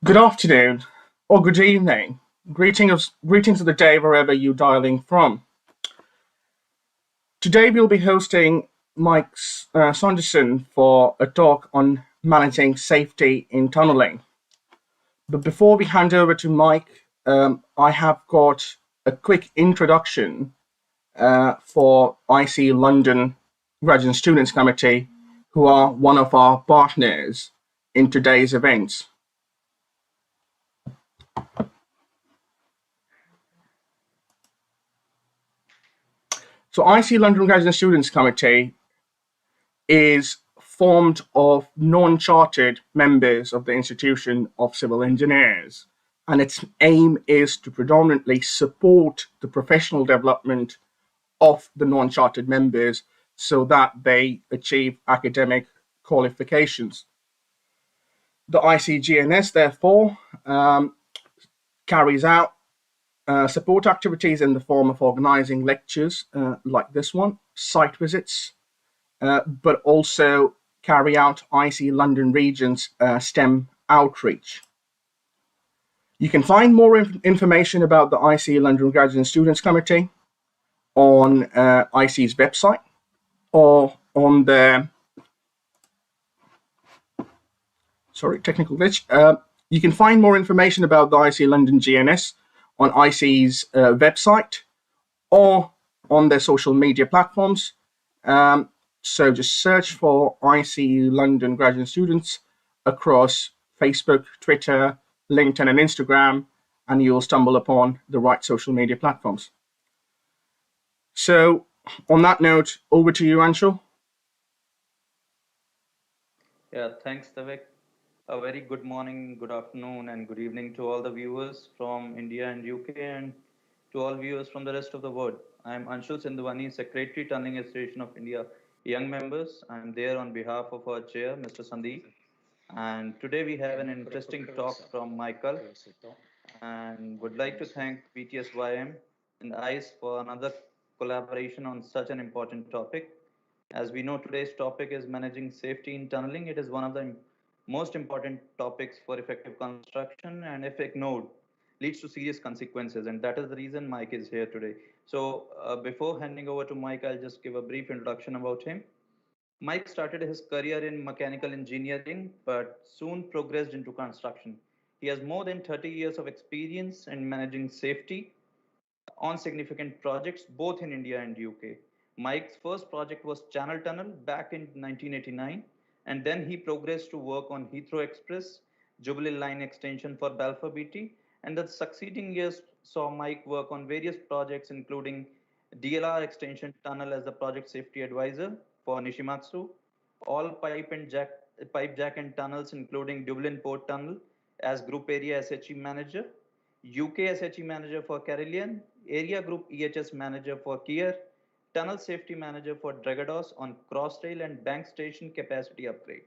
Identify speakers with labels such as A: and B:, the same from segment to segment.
A: Good afternoon or good evening. Greetings of the day wherever you're dialing from. Today we'll be hosting Mike Sanderson for a talk on managing safety in tunneling. But before we hand over to Mike, I have got a quick introduction for IC London Graduate Students Committee, who are one of our partners in today's events. So IC London Graduate Students Committee is formed of non-chartered members of the Institution of Civil Engineers, and its aim is to predominantly support the professional development of the non-chartered members so that they achieve academic qualifications. The ICGNS, therefore, carries out support activities in the form of organizing lectures like this one, site visits, but also carry out IC London Region's STEM outreach. You can find more information about the IC London Graduate Students Committee on IC's website or on the, technical glitch. You can find more information about the IC London GNS on IC's website or on their social media platforms. So just search for IC London Graduate Students across Facebook, Twitter, LinkedIn, and Instagram, and you'll stumble upon the right social media platforms. So on that note, over to you, Anshul.
B: Yeah, thanks, Tavik. A very good morning, good afternoon, and good evening to all the viewers from India and UK and to all viewers from the rest of the world. I'm Anshul Sindhwani, Secretary, Tunneling Association of India Young Members. I'm there on behalf of our chair, Mr. Sandeep. And today we have an interesting talk from Michael and would like to thank BTSYM and ICE for another collaboration on such an important topic. As we know, today's topic is managing safety in tunneling. It is one of the most important topics for effective construction, and if ignored, leads to serious consequences. And that is the reason Mike is here today. So, before handing over to Mike, I'll just give a brief introduction about him. Mike started his career in mechanical engineering, but soon progressed into construction. He has more than 30 years of experience in managing safety on significant projects both in India and UK. Mike's first project was Channel Tunnel back in 1989, and then he progressed to work on Heathrow Express, Jubilee Line extension for Balfour Beatty, and the succeeding years saw Mike work on various projects including DLR extension tunnel as the project safety advisor for Nishimatsu, all pipe jack and tunnels including Dublin Port Tunnel as group area SHE manager, UK SHE manager for Carillion, area group EHS manager for Kier, tunnel safety manager for Dragados on Crossrail and bank station capacity upgrade.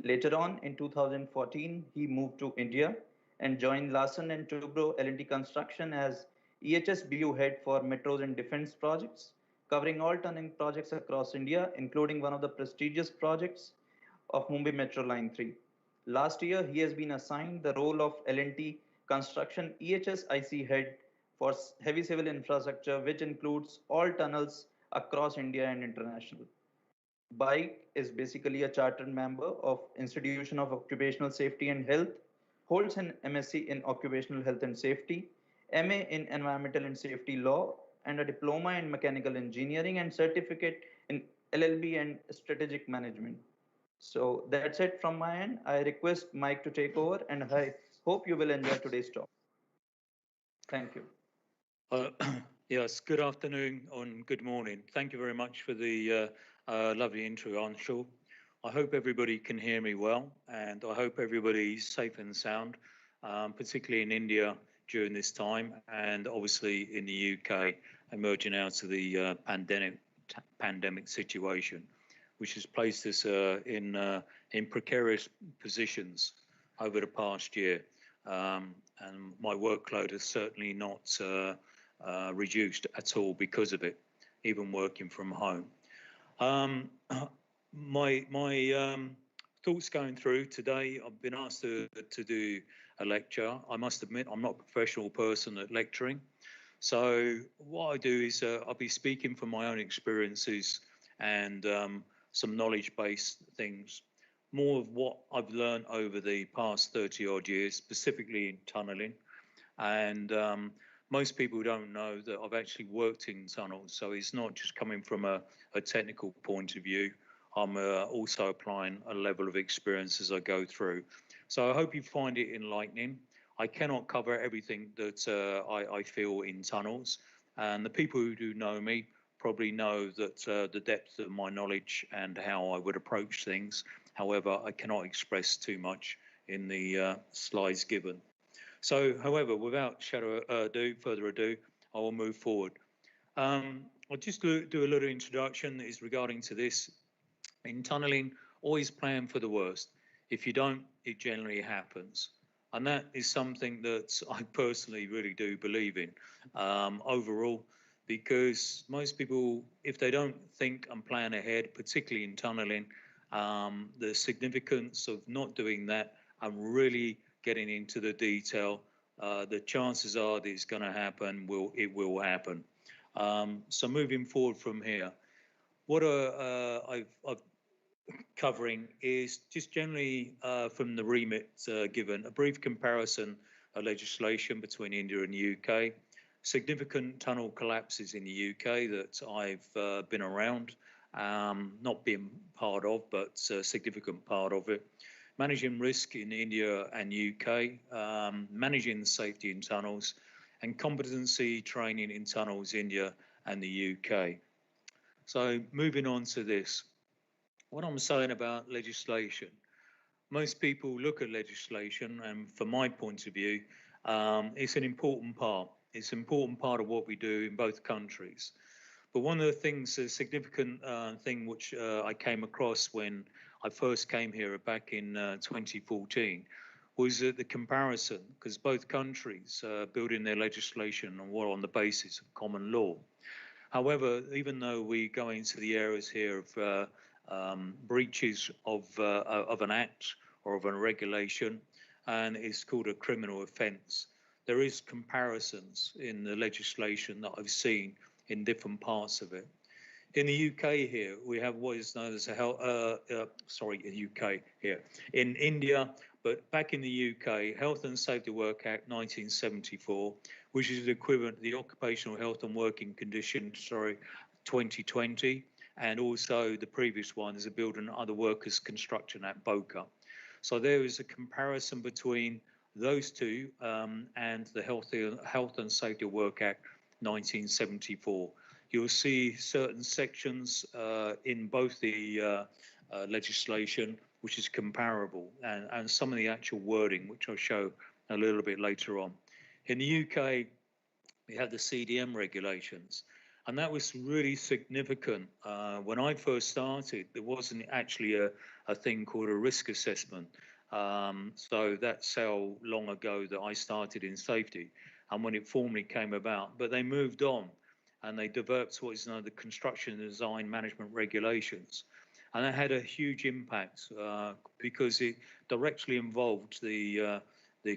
B: Later on in 2014, he moved to India and joined Larsen and Toubro L&T Construction as EHS BU head for metros and defense projects, covering all tunneling projects across India, including one of the prestigious projects of Mumbai Metro Line 3. Last year, he has been assigned the role of L&T Construction EHS IC Head for heavy civil infrastructure, which includes all tunnels across India and international. Bike is basically a chartered member of Institution of Occupational Safety and Health, holds an MSc in Occupational Health and Safety, MA in Environmental and Safety Law, and a diploma in Mechanical Engineering and certificate in LLB and Strategic Management. So that's it from my end. I request Mike to take over and I hope you will enjoy today's talk. Thank you.
C: Yes, good afternoon and good morning. Thank you very much for the lovely intro, Anshul. I hope everybody can hear me well, and I hope everybody's safe and sound, particularly in India during this time, and obviously in the UK, emerging out of the pandemic situation, which has placed us in precarious positions over the past year. And my workload has certainly not reduced at all because of it, even working from home. My thoughts going through today. I've been asked to do a lecture. I must admit, I'm not a professional person at lecturing. So what I do is I'll be speaking from my own experiences and some knowledge-based things. More of what I've learned over the past 30 odd years, specifically in tunnelling. And most people don't know that I've actually worked in tunnels. So it's not just coming from a technical point of view. I'm also applying a level of experience as I go through. So I hope you find it enlightening. I cannot cover everything that I feel in tunnels. And the people who do know me probably know that the depth of my knowledge and how I would approach things. However, I cannot express too much in the slides given. So, however, without further ado, I will move forward. I'll just do a little introduction that is regarding to this. In tunnelling, always plan for the worst. If you don't, it generally happens. And that is something that I personally really do believe in overall, because most people, if they don't think and plan ahead, particularly in tunnelling, the significance of not doing that and really getting into the detail, the chances are that it's going to happen, it will happen. So moving forward from here, what I've covering is just generally from the remit given, a brief comparison of legislation between India and the UK, significant tunnel collapses in the UK that I've been around, not been part of, but a significant part of it, managing risk in India and UK, managing the safety in tunnels, and competency training in tunnels, India and the UK. So moving on to this. What I'm saying about legislation, most people look at legislation, and from my point of view, it's an important part. It's an important part of what we do in both countries. But one of the things, a significant thing which I came across when I first came here back in 2014 was the comparison, because both countries building their legislation on the basis of common law. However, even though we go into the areas here of breaches of an act or of a regulation, and it's called a criminal offence, there is comparisons in the legislation that I've seen in different parts of it. In the UK here, we have what is known as in India, but back in the UK, Health and Safety Work Act 1974, which is the equivalent to the Occupational Health and Working Conditions, 2020, and also the previous one is a Building and Other Workers Construction Act, BOCA. So there is a comparison between those two and the Health and Safety Work Act 1974. You'll see certain sections in both the legislation which is comparable, and some of the actual wording, which I'll show a little bit later on. In the UK, we have the CDM regulations, and that was really significant. When I first started, there wasn't actually a thing called a risk assessment. So that's how long ago that I started in safety, and when it formally came about. But they moved on, and they developed what is known the Construction and Design Management Regulations. And that had a huge impact because it directly involved the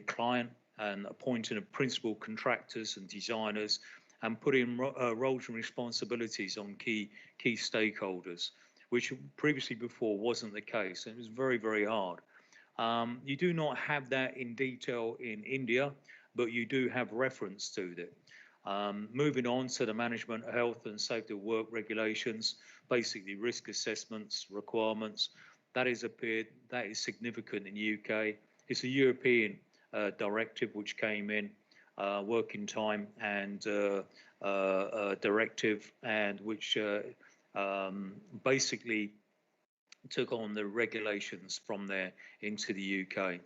C: client and appointing of principal contractors and designers and putting roles and responsibilities on key stakeholders, which previously before wasn't the case. It was very, very hard. You do not have that in detail in India, but you do have reference to it. Moving on to the Management Health and Safety of Work regulations, basically risk assessments, requirements, that is significant in the UK. It's a European directive which came in, working time and directive, and which basically took on the regulations from there into the UK.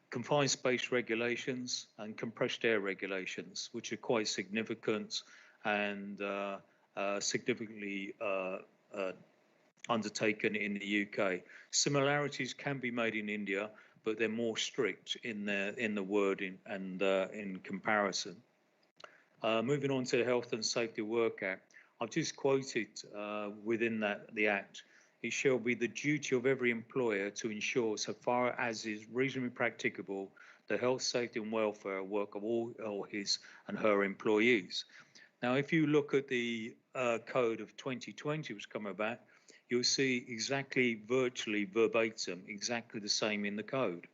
C: Confined space regulations and compressed air regulations, which are quite significant and significantly undertaken in the UK. Similarities can be made in India, but they're more strict in the wording and in comparison. Moving on to the Health and Safety Work Act, I've just quoted within the Act. it shall be the duty of every employer to ensure, so far as is reasonably practicable, the health, safety and welfare work of all his and her employees. Now, if you look at the code of 2020 which come about, you'll see exactly, virtually verbatim, exactly the same in the code.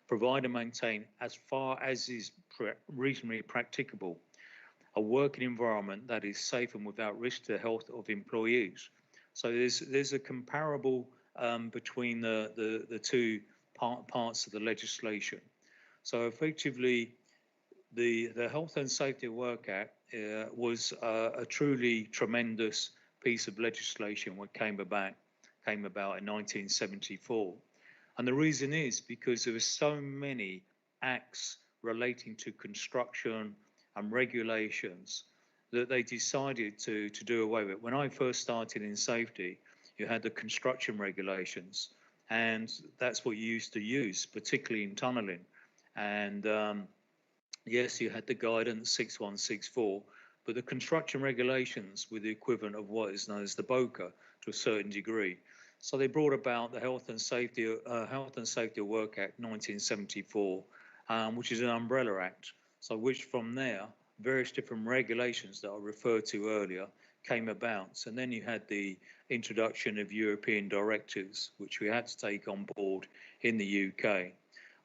C: Provide and maintain, as far as is reasonably practicable, a working environment that is safe and without risk to the health of employees. So there's a comparable between the two parts of the legislation. So effectively, the Health and Safety at Work Act was a truly tremendous piece of legislation that came about in 1974. And the reason is because there were so many acts relating to construction and regulations that they decided to do away with. When I first started in safety, you had the construction regulations, and that's what you used to use, particularly in tunnelling. And yes, you had the guidance 6164, but the construction regulations were the equivalent of what is known as the BOCA to a certain degree. So they brought about the Health and Safety at Work Act 1974, which is an umbrella act. So which from there, various different regulations that I referred to earlier came about. And then you had the introduction of European directives, which we had to take on board in the UK.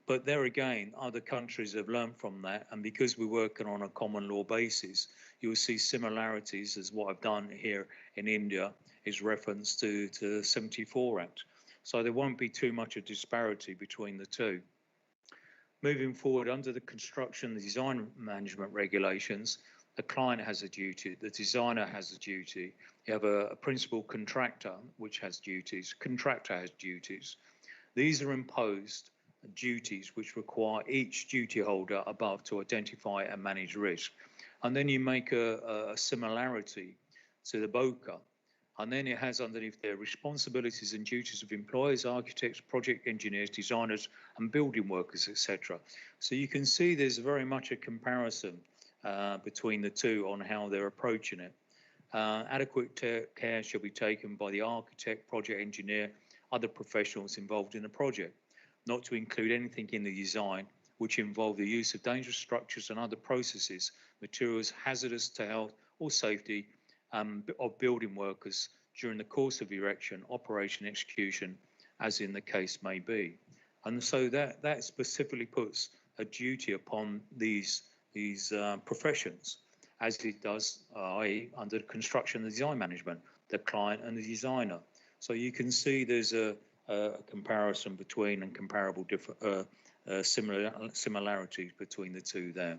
C: But there again, other countries have learned from that. And because we're working on a common law basis, you will see similarities, as what I've done here in India is reference to the 74 Act. So there won't be too much a disparity between the two. Moving forward, under the construction and design management regulations, the client has a duty, the designer has a duty. You have a principal contractor, which has duties, contractor has duties. These are imposed duties which require each duty holder above to identify and manage risk. And then you make a similarity to the BOCA. And then it has underneath their responsibilities and duties of employers, architects, project engineers, designers, and building workers, etc. So you can see there's very much a comparison between the two on how they're approaching it. Adequate care shall be taken by the architect, project engineer, other professionals involved in the project, not to include anything in the design which involve the use of dangerous structures and other processes, materials hazardous to health or safety of building workers during the course of erection, operation, execution, as in the case may be. And so that specifically puts a duty upon these professions, as it does, i.e. under construction and design management, the client and the designer. So you can see there's a comparison between and comparable similarities between the two there.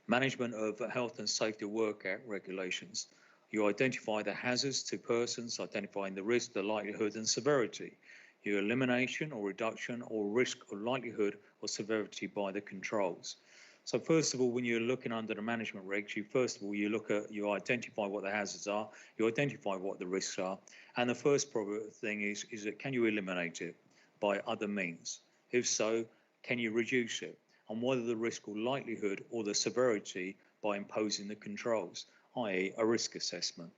C: Management of Health and Safety at Work Act regulations. You identify the hazards to persons, identifying the risk, the likelihood and severity. Your elimination or reduction or risk or likelihood or severity by the controls. So first of all, when you're looking under the management regs, you identify what the hazards are, you identify what the risks are, and the first thing is that can you eliminate it by other means? If so, can you reduce it? And what are the risk or likelihood or the severity by imposing the controls, i.e. a risk assessment.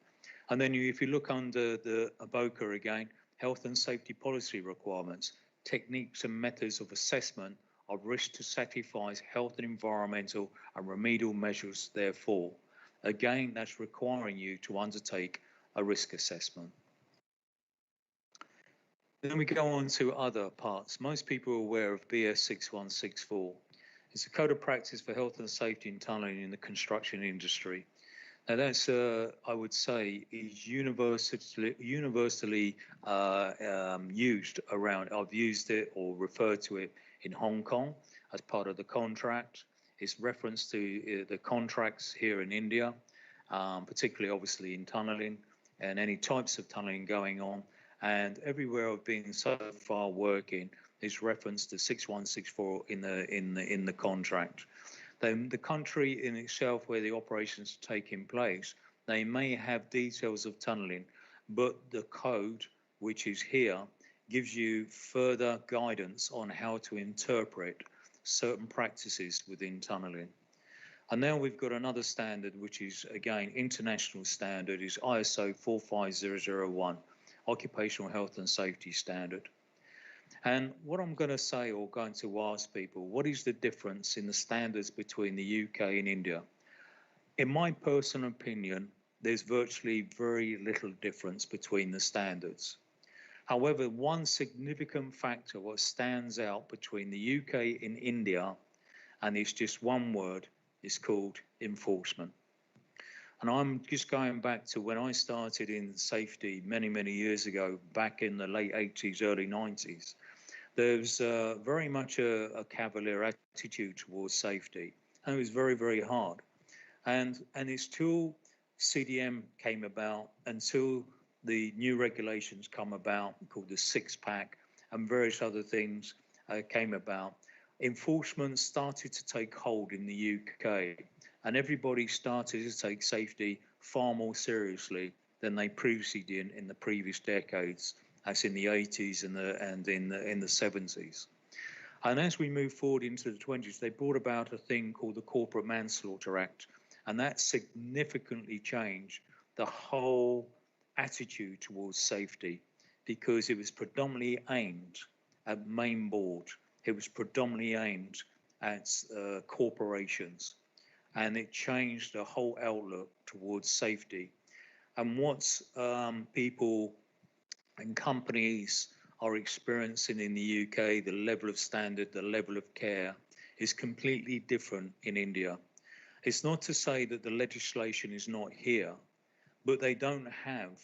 C: And then if you look under the BOCA again, health and safety policy requirements, techniques and methods of assessment of risk to satisfy health and environmental and remedial measures therefore. Again, that's requiring you to undertake a risk assessment. Then we go on to other parts. Most people are aware of BS 6164. It's a code of practice for health and safety in tunnelling in the construction industry. Now that's, I would say, is universally used around. I've used it or referred to it in Hong Kong as part of the contract. It's reference to the contracts here in India, particularly obviously in tunnelling and any types of tunnelling going on. And everywhere I've been so far working is reference to 6164 in the contract. Then the country in itself where the operations are taking place, they may have details of tunnelling, but the code, which is here, gives you further guidance on how to interpret certain practices within tunnelling. And now we've got another standard, which is again international standard, is ISO 45001. occupational health and safety standard. And what I'm going to say, or going to ask people, what is the difference in the standards between the UK and India? In my personal opinion, there's virtually very little difference between the standards. However, one significant factor what stands out between the UK and India, and it's just one word, is called enforcement. And I'm just going back to when I started in safety many, many years ago, back in the late 80s, early 90s. There was very much a cavalier attitude towards safety, and it was very, very hard. And it's till CDM came about, until the new regulations come about called the six-pack and various other things came about, enforcement started to take hold in the UK, and everybody started to take safety far more seriously than they previously did in the previous decades, as in the 80s and in the 70s. And as we move forward into the 20s, they brought about a thing called the Corporate Manslaughter Act, and that significantly changed the whole attitude towards safety, because it was predominantly aimed at main board. It was predominantly aimed at corporations, and it changed the whole outlook towards safety. And what people and companies are experiencing in the UK, the level of standard, the level of care, is completely different in India. It's not to say that the legislation is not here, but they don't have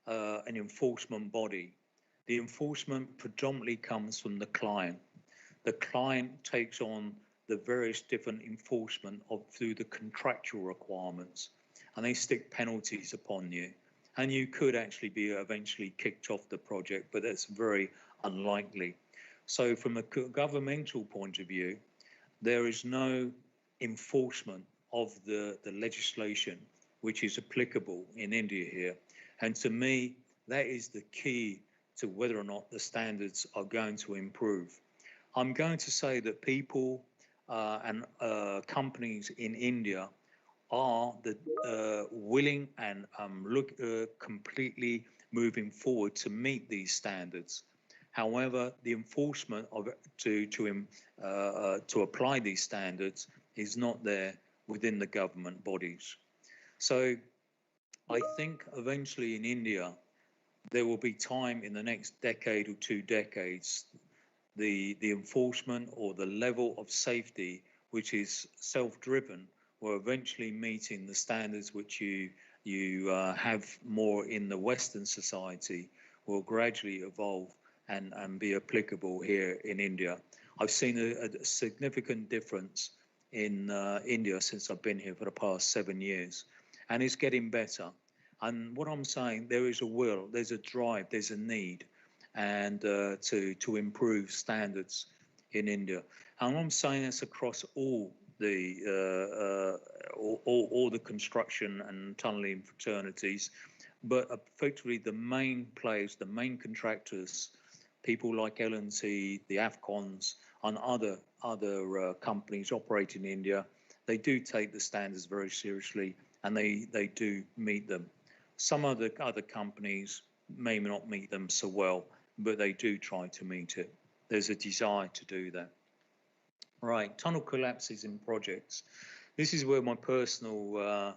C: an enforcement body. The enforcement predominantly comes from the client. The client takes on the various different enforcement through the contractual requirements, and they stick penalties upon you. And you could actually be eventually kicked off the project, but that's very unlikely. So from a governmental point of view, there is no enforcement of the legislation which is applicable in India here. And to me, that is the key to whether or not the standards are going to improve. I'm going to say that people and companies in India are willing and completely moving forward to meet these standards. However, the enforcement of to apply these standards is not there within the government bodies. So I think eventually in India, there will be time in the next decade or 2 decades, the enforcement or the level of safety, which is self-driven, will eventually meeting the standards which you have more in the Western society, will gradually evolve and be applicable here in India. I've seen a significant difference in India since I've been here for the past 7 years, and it's getting better. And what I'm saying, there is a will, there's a drive, there's a need, and to improve standards in India. And I'm saying this across all the construction and tunnelling fraternities, but effectively the main players, the main contractors, people like L&T, the Afcons, and other companies operating in India, they do take the standards very seriously, and they do meet them. Some other companies may not meet them so well, but they do try to meet it. There's a desire to do that. Right, tunnel collapses in projects. This is where my personal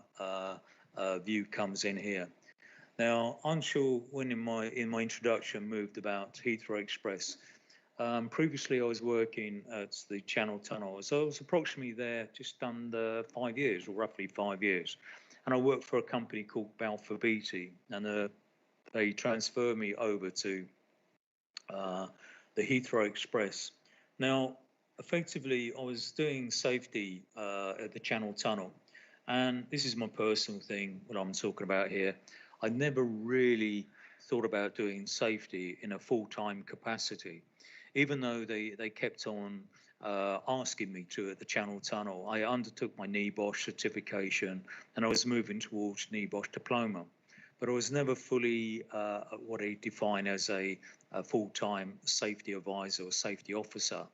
C: view comes in here. Now, I'm sure when in my introduction moved about Heathrow Express. Previously, I was working at the Channel Tunnel, so I was approximately there just under 5 years, or roughly 5 years. And I worked for a company called Balfour Beatty, and they transferred me over to the Heathrow Express. Now, effectively, I was doing safety at the Channel Tunnel, and this is my personal thing, what I'm talking about here. I never really thought about doing safety in a full-time capacity, even though they kept on asking me to at the Channel Tunnel. I undertook my NEBOSH certification, and I was moving towards NEBOSH diploma, but I was never fully what I define as a full-time safety advisor or safety officer,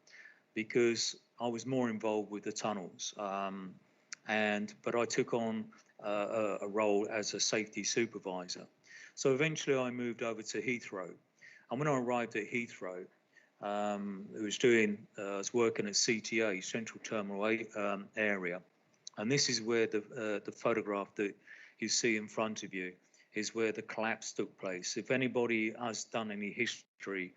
C: because I was more involved with the tunnels. But I took on a role as a safety supervisor. So eventually I moved over to Heathrow. And when I arrived at Heathrow, I was working at CTA, Central Terminal area. And this is where the photograph that you see in front of you is where the collapse took place. If anybody has done any history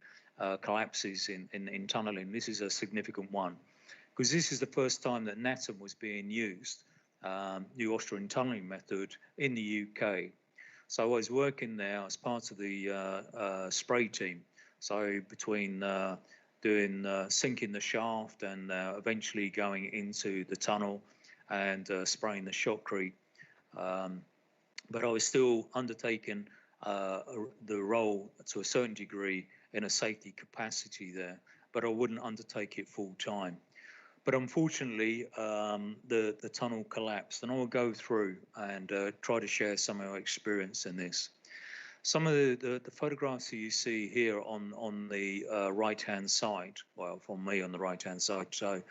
C: collapses in tunneling, this is a significant one, because this is the first time that NATAIym was being used, the Austrian tunneling method, in the UK. So I was working there as part of the spray team. So between sinking the shaft and eventually going into the tunnel and spraying the shotcrete. But I was still undertaking the role to a certain degree in a safety capacity there, but I wouldn't undertake it full time. But unfortunately, the tunnel collapsed, and I will go through and try to share some of our experience in this. Some of the photographs that you see here on the right-hand side, well, from me on the right-hand side, so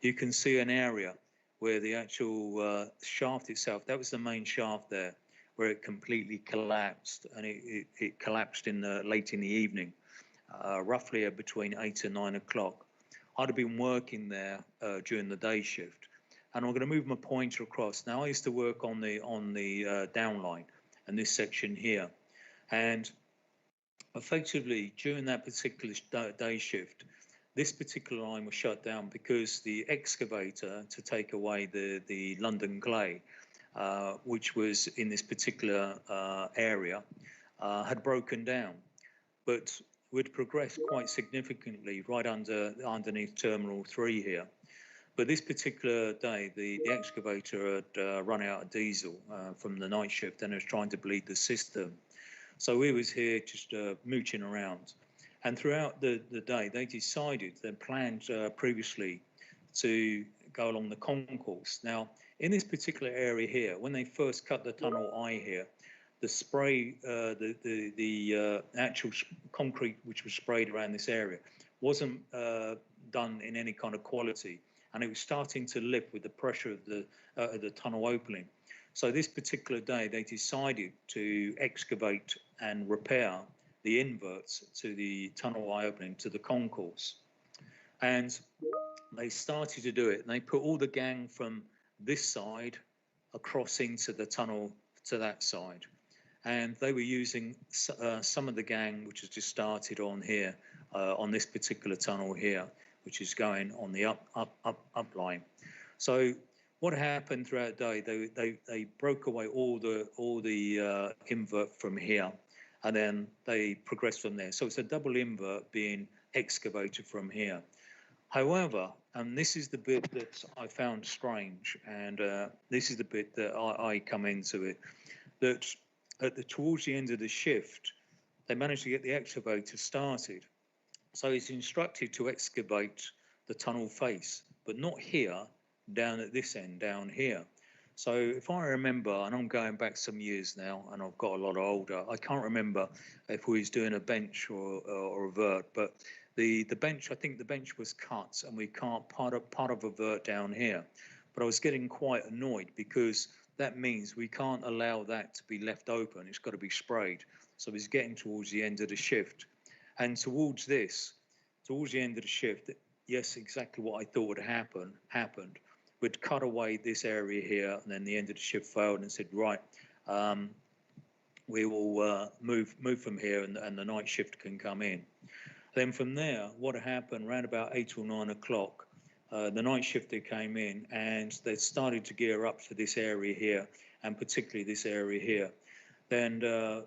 C: you can see an area where the actual shaft itself, that was the main shaft there, where it completely collapsed, and it collapsed late in the evening, roughly between 8 and 9 o'clock. I'd have been working there during the day shift, and I'm going to move my pointer across. Now, I used to work on the downline and this section here, and effectively during that particular day shift, this particular line was shut down because the excavator to take away the London clay, which was in this particular area, had broken down. But we'd progressed quite significantly right underneath Terminal 3 here. But this particular day, the excavator had run out of diesel from the night shift and was trying to bleed the system. So we was here just mooching around. And throughout the day, they decided, they planned previously to go along the concourse. Now, in this particular area here, when they first cut the tunnel eye here, the spray, the actual concrete which was sprayed around this area wasn't done in any kind of quality, and it was starting to lip with the pressure of the tunnel opening. So this particular day, they decided to excavate and repair the inverts to the tunnel eye opening, to the concourse. And they started to do it, and they put all the gang from this side across into the tunnel to that side. And they were using some of the gang which has just started on here, on this particular tunnel here, which is going on the up line. So what happened throughout the day, they broke away all the invert from here, and then they progressed from there. So it's a double invert being excavated from here. However, and this is the bit that I found strange, and this is the bit that I come into it, that towards the end of the shift, they managed to get the excavator started. So he's instructed to excavate the tunnel face, but not here, down at this end, down here. So if I remember, and I'm going back some years now, and I've got a lot older, I can't remember if we was doing a bench or a vert, but the bench, I think the bench was cut, and we can't part of a vert down here. But I was getting quite annoyed because that means we can't allow that to be left open. It's got to be sprayed. So it's getting towards the end of the shift. And towards the end of the shift, yes, exactly what I thought would happen, happened. We'd cut away this area here, and then the end of the shift failed, and said, right, we will move from here, and the night shift can come in. Then from there, what happened, around about 8 or 9 o'clock, the night shifter came in, and they started to gear up for this area here, and particularly this area here. Then the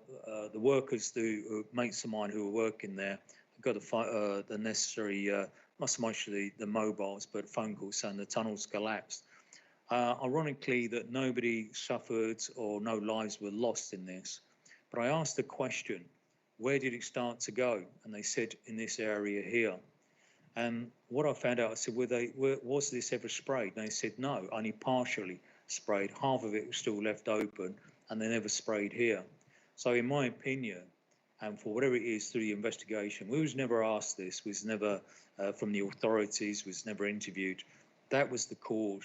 C: workers, the mates of mine who were working there, got the necessary, not so much the mobiles, but phone calls saying the tunnels collapsed. Ironically, that nobody suffered or no lives were lost in this. But I asked the question, where did it start to go? And they said, in this area here. And what I found out, I said, was this ever sprayed? And they said, no, only partially sprayed. Half of it was still left open, and they never sprayed here. So in my opinion, and for whatever it is through the investigation, we was never asked this, was never from the authorities, was never interviewed. That was the cause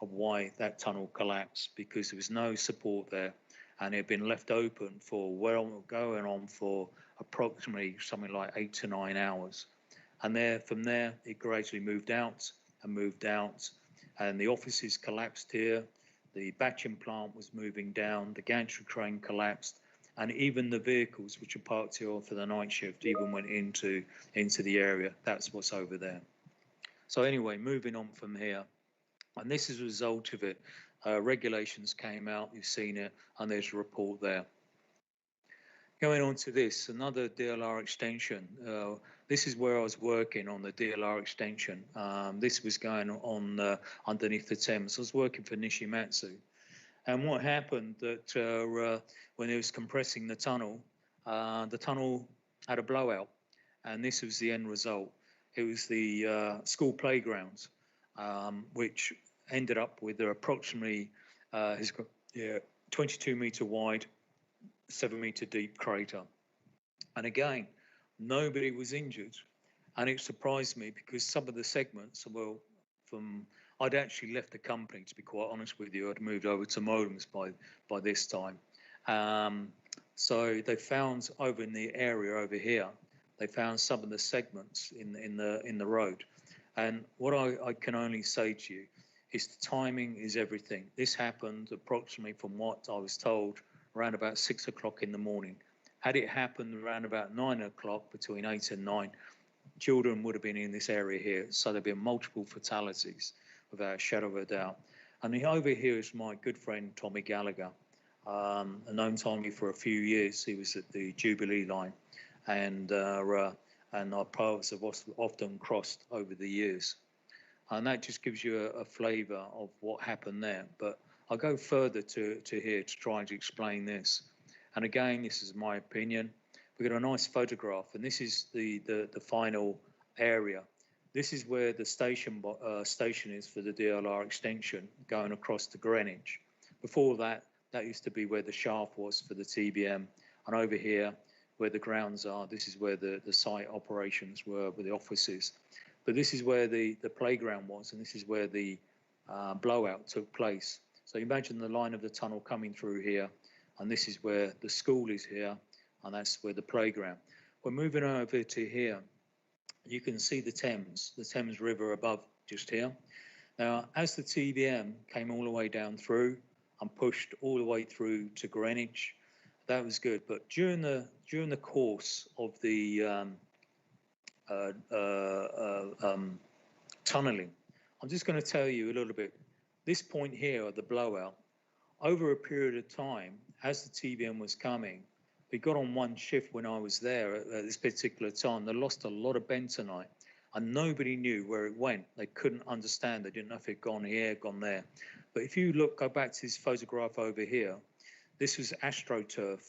C: of why that tunnel collapsed, because there was no support there, and it had been left open for going on for approximately something like 8 to 9 hours. And from there, it gradually moved out, and the offices collapsed here. The batching plant was moving down, the gantry crane collapsed, and even the vehicles which are parked here for the night shift even went into the area. That's what's over there. So anyway, moving on from here, and this is a result of it. Regulations came out, you've seen it, and there's a report there. Going on to this, another DLR extension. This is where I was working on the DLR extension. This was going on underneath the Thames. I was working for Nishimatsu. And what happened that when it was compressing the tunnel had a blowout. And this was the end result. It was the school playgrounds, which ended up with approximately 22 metre wide, 7 metre deep crater. And again, nobody was injured. And it surprised me because some of the segments, I'd actually left the company, to be quite honest with you. I'd moved over to modems by this time. So they found over in the area over here, they found some of the segments in the road. And what I can only say to you is the timing is everything. This happened approximately, from what I was told, around about 6 o'clock in the morning. Had it happened around about 9 o'clock, between 8 and 9, children would have been in this area here. So there'd been multiple fatalities, without a shadow of a doubt. And over here is my good friend, Tommy Gallagher. I've known Tommy for a few years. He was at the Jubilee line, and our paths have often crossed over the years. And that just gives you a flavour of what happened there. But I'll go further to here to try and explain this. And again, this is my opinion. We've got a nice photograph, and this is the final area. This is where the station is for the DLR extension, going across to Greenwich. Before that, that used to be where the shaft was for the TBM. And over here, where the grounds are, this is where the site operations were, with the offices. But this is where the playground was, and this is where the blowout took place. So imagine the line of the tunnel coming through here, and this is where the school is here, and that's where the playground. We're moving over to here. You can see the Thames River above just here. Now, as the TBM came all the way down through and pushed all the way through to Greenwich, that was good. But during the course of the tunneling, I'm just going to tell you a little bit. This point here, the blowout, over a period of time, as the TBM was coming, we got on one shift when I was there at this particular time. They lost a lot of bentonite, and nobody knew where it went. They couldn't understand. They didn't know if it had gone here, gone there. But if you go back to this photograph over here, this was AstroTurf.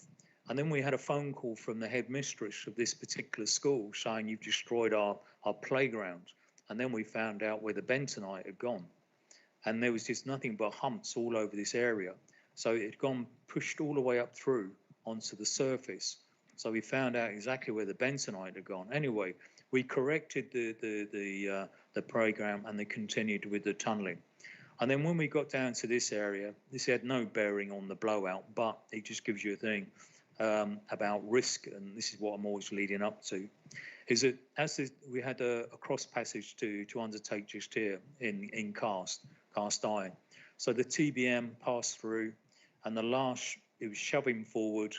C: And then we had a phone call from the headmistress of this particular school saying, you've destroyed our playground. And then we found out where the bentonite had gone. And there was just nothing but humps all over this area. So it had gone, pushed all the way up through onto the surface. So we found out exactly where the bentonite had gone. Anyway, we corrected the program, and they continued with the tunneling. And then when we got down to this area, this had no bearing on the blowout, but it just gives you a thing about risk, and this is what I'm always leading up to, is that we had a cross passage to undertake just here in cast iron. So the TBM passed through, and it was shoving forward,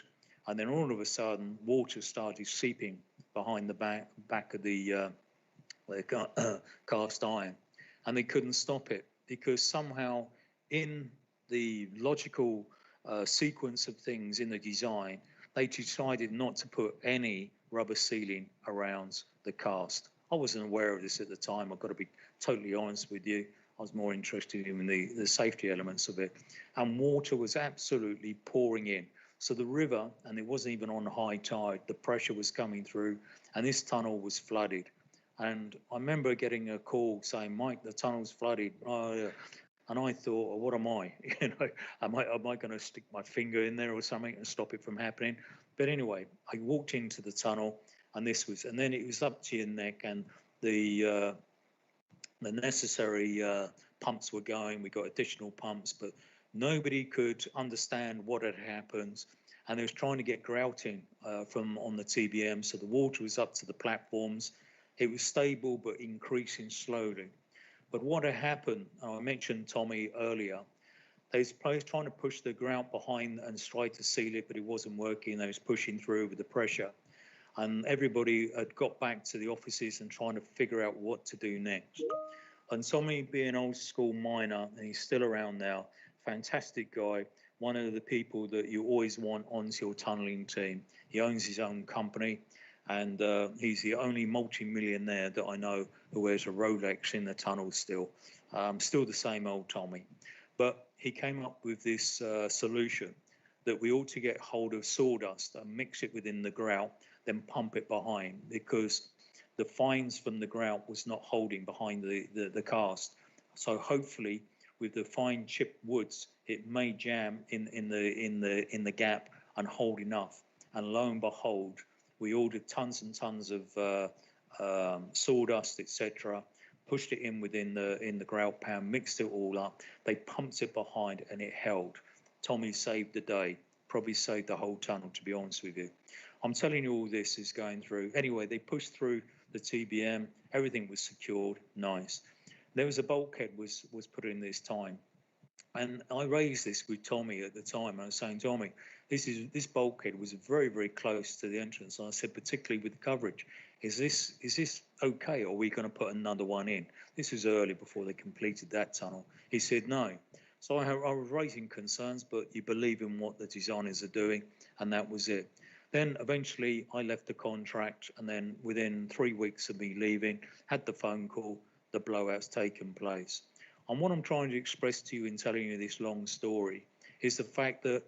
C: and then all of a sudden water started seeping behind the back of the cast iron, and they couldn't stop it because somehow in the logical sequence of things in the design, they decided not to put any rubber sealing around the cast. I wasn't aware of this at the time. I've got to be totally honest with you. I was more interested in the safety elements of it. And water was absolutely pouring in. So the river, and it wasn't even on high tide, the pressure was coming through, and this tunnel was flooded. And I remember getting a call saying, Mike, the tunnel's flooded. Oh, yeah. And I thought, well, what am I? Am I going to stick my finger in there or something and stop it from happening? But anyway, I walked into the tunnel, and then it was up to your neck, and the necessary pumps were going. We got additional pumps, but Nobody could understand what had happened, and they was trying to get grouting from on the TBM, so the water was up to the platforms. It was stable but increasing slowly. But what had happened, I mentioned Tommy earlier, they was trying to push the grout behind and tried to seal it, but it wasn't working. They was pushing through with the pressure. And everybody had got back to the offices and trying to figure out what to do next. And Tommy, being an old school miner, and he's still around now, fantastic guy, one of the people that you always want onto your tunnelling team. He owns his own company, and he's the only multi-millionaire that I know who wears a Rolex in the tunnel still. Still the same old Tommy. But he came up with this solution that we ought to get hold of sawdust and mix it within the grout, then pump it behind, because the fines from the grout was not holding behind the cast. So hopefully, with the fine chipped woods, it may jam in the gap and hold enough. And lo and behold, we ordered tons and tons of sawdust, etc. Pushed it in within the grout pan, mixed it all up. They pumped it behind, and it held. Tommy saved the day. Probably saved the whole tunnel, to be honest with you. I'm telling you, all this is going through. Anyway, they pushed through the TBM. Everything was secured. Nice. There was a bulkhead was put in this time, and I raised this with Tommy at the time. I was saying, Tommy, this bulkhead was very, very close to the entrance. And I said, particularly with the coverage, is this okay? Or are we going to put another one in? This was early before they completed that tunnel. He said no. So I was raising concerns, but you believe in what the designers are doing, and that was it. Then eventually I left the contract, and then within 3 weeks of me leaving, had the phone call, the blowout's taken place. And what I'm trying to express to you in telling you this long story is the fact that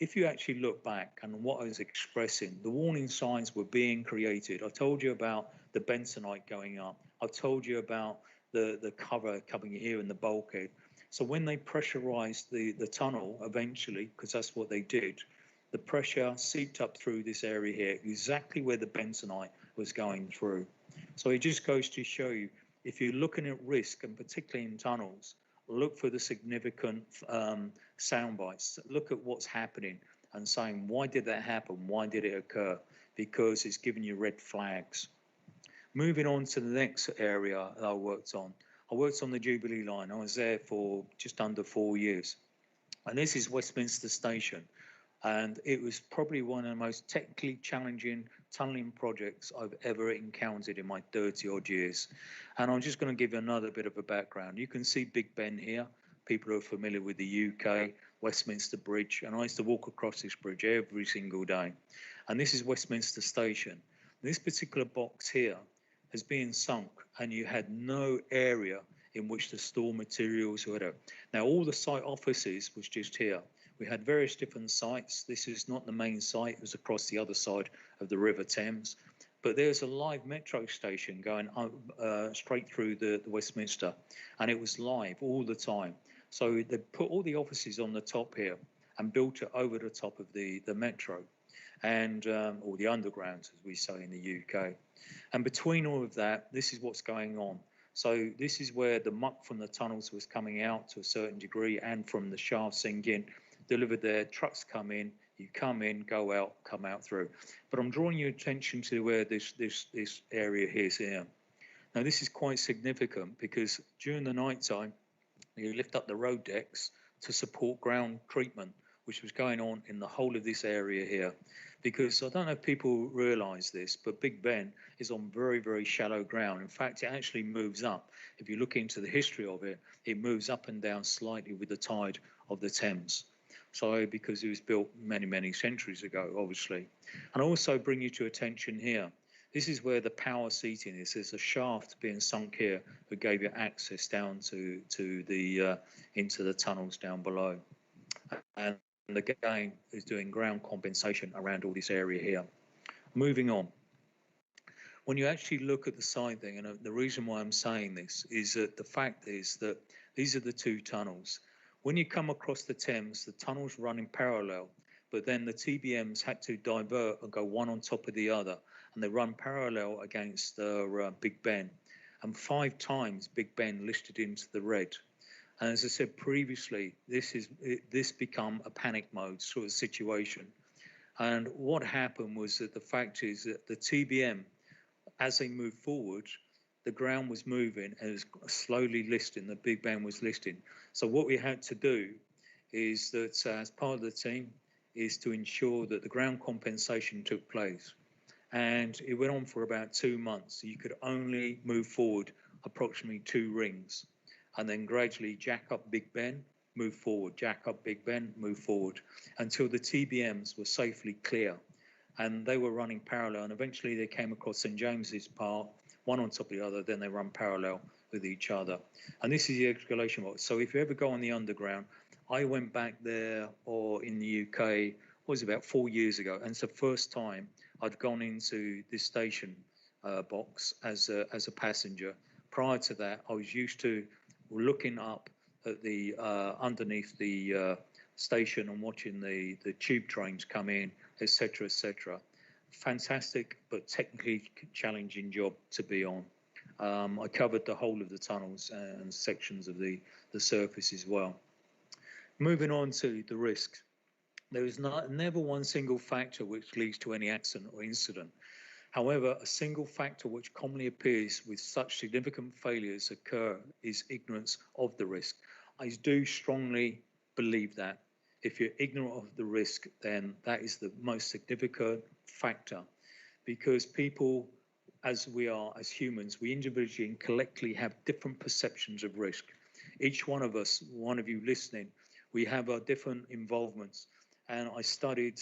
C: if you actually look back and what I was expressing, the warning signs were being created. I told you about the bentonite going up. I told you about the cover coming here in the bulkhead. So when they pressurized the tunnel eventually, because that's what they did, the pressure seeped up through this area here, exactly where the bentonite was going through. So it just goes to show you, if you're looking at risk, and particularly in tunnels, look for the significant sound bites. Look at what's happening and saying, why did that happen? Why did it occur? Because it's giving you red flags. Moving on to the next area that I worked on. I worked on the Jubilee line. I was there for just under 4 years. And this is Westminster Station. And it was probably one of the most technically challenging tunnelling projects I've ever encountered in my 30-odd years. And I'm just going to give you another bit of a background. You can see Big Ben here. People who are familiar with the UK, Westminster Bridge. And I used to walk across this bridge every single day. And this is Westminster Station. This particular box here has been sunk, and you had no area in which to store materials or whatever. Now, all the site offices was just here. We had various different sites. This is not the main site. It was across the other side of the River Thames. But there's a live metro station going straight through the Westminster, and it was live all the time. So they put all the offices on the top here and built it over the top of the metro, and or the underground, as we say in the UK. And between all of that, this is what's going on. So this is where the muck from the tunnels was coming out to a certain degree, and from the shaft sinking, delivered there, trucks come in, you come in, go out, come out through. But I'm drawing your attention to where this area is here. Now this is quite significant, because during the night time, you lift up the road decks to support ground treatment, which was going on in the whole of this area here. Because I don't know if people realise this, but Big Ben is on very, very shallow ground. In fact, it actually moves up. If you look into the history of it, it moves up and down slightly with the tide of the Thames. So, because it was built many, many centuries ago, obviously. And also bring you to attention here. This is where the power seating is. There's a shaft being sunk here that gave you access down to the into the tunnels down below. And again is doing ground compensation around all this area here. Moving on. When you actually look at the side thing, and the reason why I'm saying this is that the fact is that these are the two tunnels. When you come across the Thames, the tunnels run in parallel, but then the TBMs had to divert and go one on top of the other, and they run parallel against Big Ben. And 5 times Big Ben listed into the red. And as I said previously, this become a panic mode sort of situation. And what happened was that the fact is that the TBM, as they moved forward, the ground was moving and it was slowly listing, the Big Bang was listing. So what we had to do is that as part of the team is to ensure that the ground compensation took place. And it went on for about 2 months. You could only move forward approximately 2 rings and then gradually jack up Big Ben, move forward, jack up Big Ben, move forward until the TBMs were safely clear. And they were running parallel, and eventually they came across St. James's Park, one on top of the other, then they run parallel with each other. And this is the escalation box. So if you ever go on the underground, I went back there, or in the UK, was about 4 years ago, and it's the first time I'd gone into this station box as a passenger. Prior to that, I was used to looking up at the underneath the station and watching the tube trains come in, etc., etc. Fantastic, but technically challenging job to be on. I covered the whole of the tunnels and sections of the surface as well. Moving on to the risks. There is never one single factor which leads to any accident or incident. However, a single factor which commonly appears with such significant failures occur is ignorance of the risk. I do strongly believe that. If you're ignorant of the risk, then that is the most significant factor, because people, as we are, as humans, we individually and collectively have different perceptions of risk. Each one of us, one of you listening, we have our different involvements. And I studied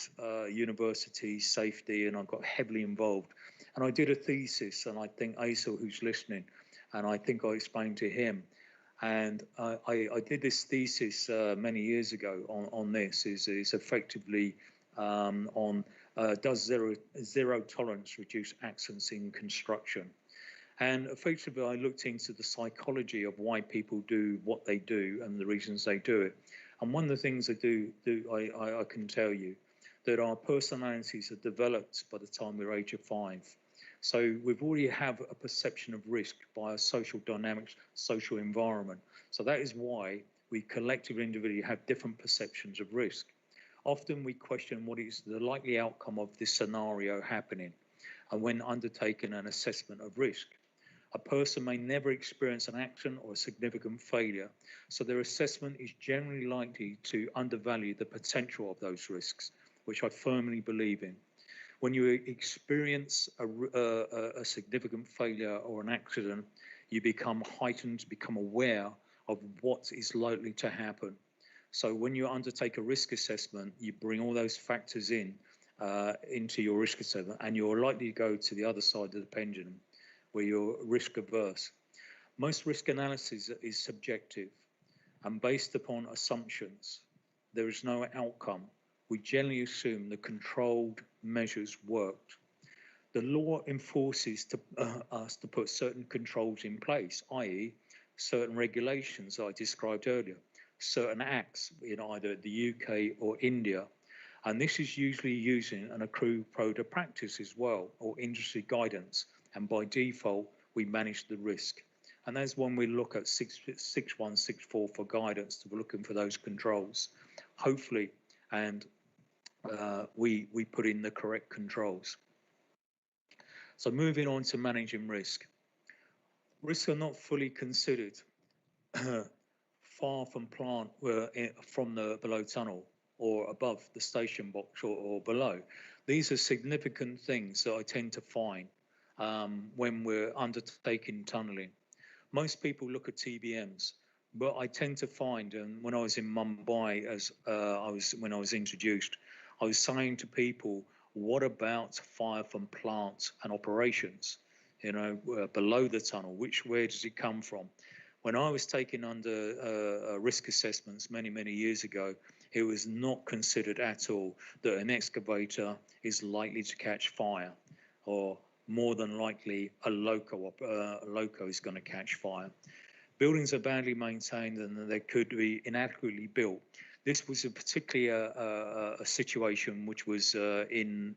C: university safety, and I got heavily involved. And I did a thesis, and I think Aisel, who's listening, and I think I explained to him. And I did this thesis many years ago on this, is effectively on does zero tolerance reduce accidents in construction? And effectively, I looked into the psychology of why people do what they do and the reasons they do it. And one of the things I I can tell you that our personalities are developed by the time we're age of 5. So we've already have a perception of risk by our social dynamics, social environment. So that is why we collectively, individually have different perceptions of risk. Often we question what is the likely outcome of this scenario happening, and when undertaking an assessment of risk. A person may never experience an accident or a significant failure, so their assessment is generally likely to undervalue the potential of those risks, which I firmly believe in. When you experience a significant failure or an accident, you become heightened, become aware of what is likely to happen. So when you undertake a risk assessment, you bring all those factors into your risk assessment, and you're likely to go to the other side of the pendulum, where you're risk averse. Most risk analysis is subjective and based upon assumptions. There is no outcome. We generally assume the controlled measures worked. The law enforces us to put certain controls in place, i.e. certain regulations I described earlier, certain acts in either the UK or India. And this is usually using an accrued code of practice as well, or industry guidance. And by default, we manage the risk. And that's when we look at 6164 for guidance, to be looking for those controls, hopefully, and we put in the correct controls. So moving on to managing risk. Risks are not fully considered far from plant from the below tunnel or above the station box or below. These are significant things that I tend to find when we're undertaking tunneling. Most people look at TBMs, but I tend to find, and when I was in Mumbai, when I was introduced, I was saying to people, what about fire from plants and operations? You know, below the tunnel, where does it come from? When I was taking under risk assessments many years ago, it was not considered at all that an excavator is likely to catch fire, or more than likely a loco is going to catch fire. Buildings are badly maintained and they could be inadequately built. This was particularly a situation which was in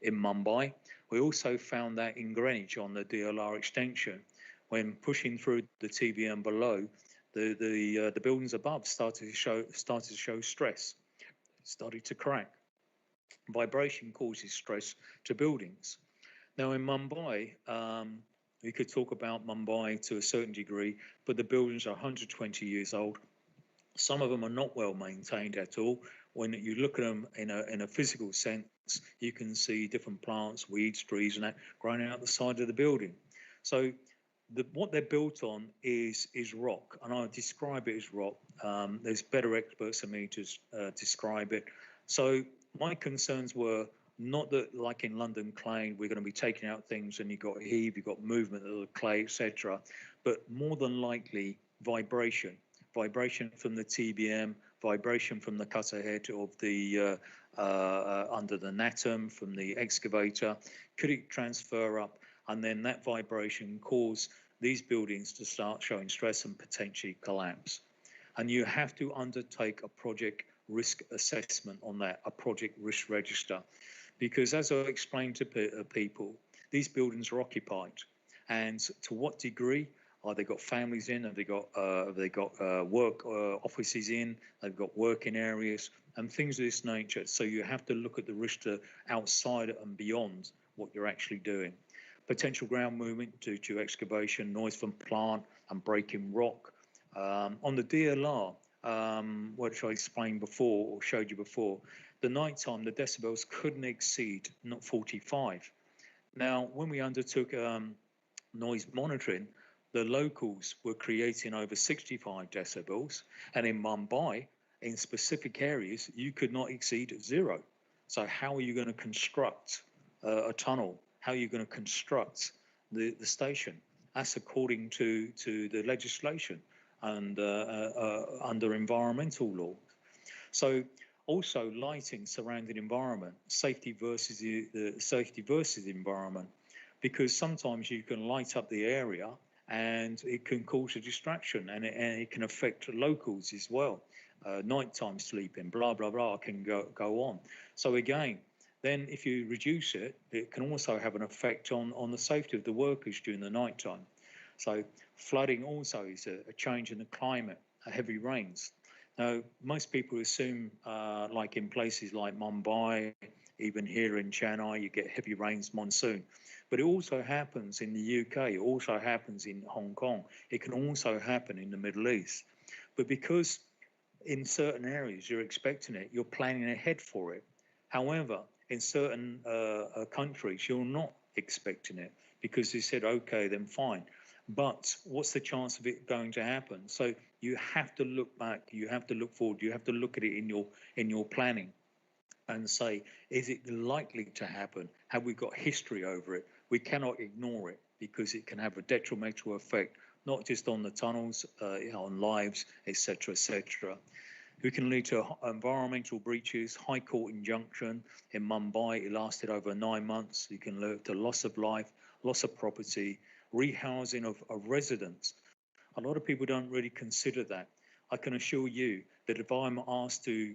C: Mumbai. We also found that in Greenwich on the DLR extension, when pushing through the TBM below, the buildings above started to show stress, started to crack. Vibration causes stress to buildings. Now in Mumbai, we could talk about Mumbai to a certain degree, but the buildings are 120 years old. Some of them are not well maintained at all. When you look at them in a physical sense, you can see different plants, weeds, trees, and that growing out the side of the building. So what they're built on is rock, and I describe it as rock. There's better experts than me to describe it. So my concerns were not that, like in London clay, we're going to be taking out things and you've got heave, you've got movement of the clay, etc. But more than likely, vibration from the TAIym, vibration from the cutter head of the under the natum, from the excavator. Could it transfer up, and then that vibration cause these buildings to start showing stress and potentially collapse? And you have to undertake a project risk assessment on that, a project risk register, because as I explained to people, these buildings are occupied, and to what degree? Are they got families in? Have they got work offices in? They've got working areas and things of this nature. So you have to look at the risk to outside and beyond what you're actually doing. Potential ground movement due to excavation, noise from plant and breaking rock. On the DLR, which I explained before or showed you before, the nighttime, the decibels couldn't exceed not 45. Now, when we undertook noise monitoring, the locals were creating over 65 decibels, and in Mumbai, in specific areas, you could not exceed 0. So how are you going to construct a tunnel? How are you going to construct the station? That's according to the legislation and under environmental law. So also lighting surrounding environment, safety versus the environment, because sometimes you can light up the area and it can cause a distraction, and it can affect locals as well. Nighttime sleeping, blah, blah, blah, can go on. So again, then if you reduce it, it can also have an effect on the safety of the workers during the nighttime. So flooding also is a change in the climate, heavy rains. Now, most people assume, like in places like Mumbai, even here in Chennai, you get heavy rains monsoon. But it also happens in the UK, it also happens in Hong Kong. It can also happen in the Middle East. But because in certain areas you're expecting it, you're planning ahead for it. However, in certain countries, you're not expecting it because they said, okay, then fine. But what's the chance of it going to happen? So you have to look back, you have to look forward, you have to look at it in your planning and say, is it likely to happen? Have we got history over it? We cannot ignore it because it can have a detrimental effect, not just on the tunnels, on lives, etc., etc. It can lead to environmental breaches, High Court injunction in Mumbai. It lasted over 9 months. You can lead to loss of life, loss of property, rehousing of residents. A lot of people don't really consider that. I can assure you that if I'm asked to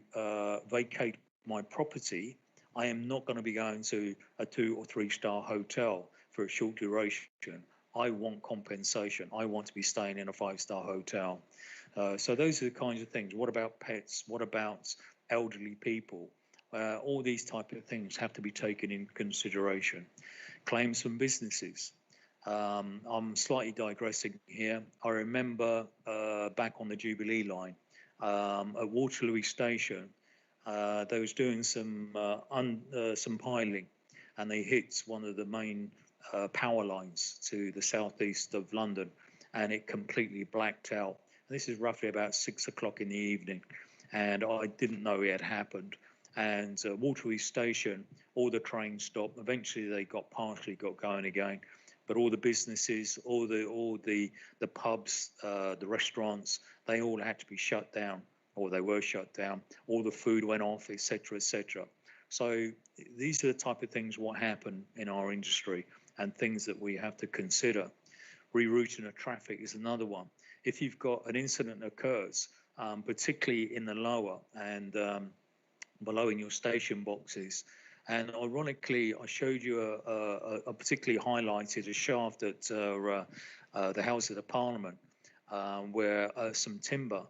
C: vacate my property, I am not going to be going to a 2 or 3 star hotel for a short duration. I want compensation. I want to be staying in a 5-star hotel. So those are the kinds of things. What about pets? What about elderly people? All these type of things have to be taken in consideration. Claims from businesses. I'm slightly digressing here. I remember back on the Jubilee line at Waterloo Station, they was doing some piling, and they hit one of the main power lines to the southeast of London, and it completely blacked out. And this is roughly about 6 o'clock in the evening, and I didn't know it had happened. And Waterloo Station, all the trains stopped. Eventually, they partially got going again, but all the businesses, all the pubs, the restaurants, they all had to be shut down, or they were shut down. All the food went off, etc., etc. So these are the type of things what happen in our industry and things that we have to consider. Rerouting of traffic is another one. If you've got an incident that occurs, particularly in the lower and below in your station boxes, and ironically, I showed you a particularly highlighted a shaft at the House of the Parliament. where some timber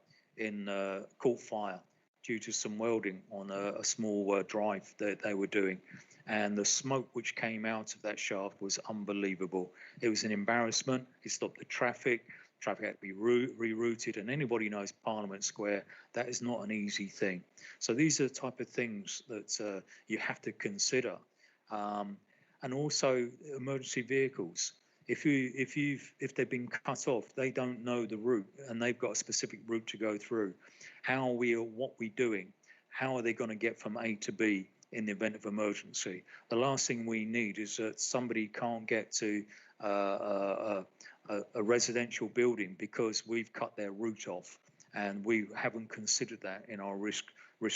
C: caught fire due to some welding on a small drive that they were doing. And the smoke which came out of that shaft was unbelievable. It was an embarrassment. It stopped the traffic. Traffic had to be rerouted, and anybody knows Parliament Square, that is not an easy thing. So these are the type of things that you have to consider. And also emergency vehicles. If they've been cut off, they don't know the route, and they've got a specific route to go through. What we doing? How are they going to get from A to B in the event of emergency? The last thing we need is that somebody can't get to a residential building because we've cut their route off, and we haven't considered that in our risk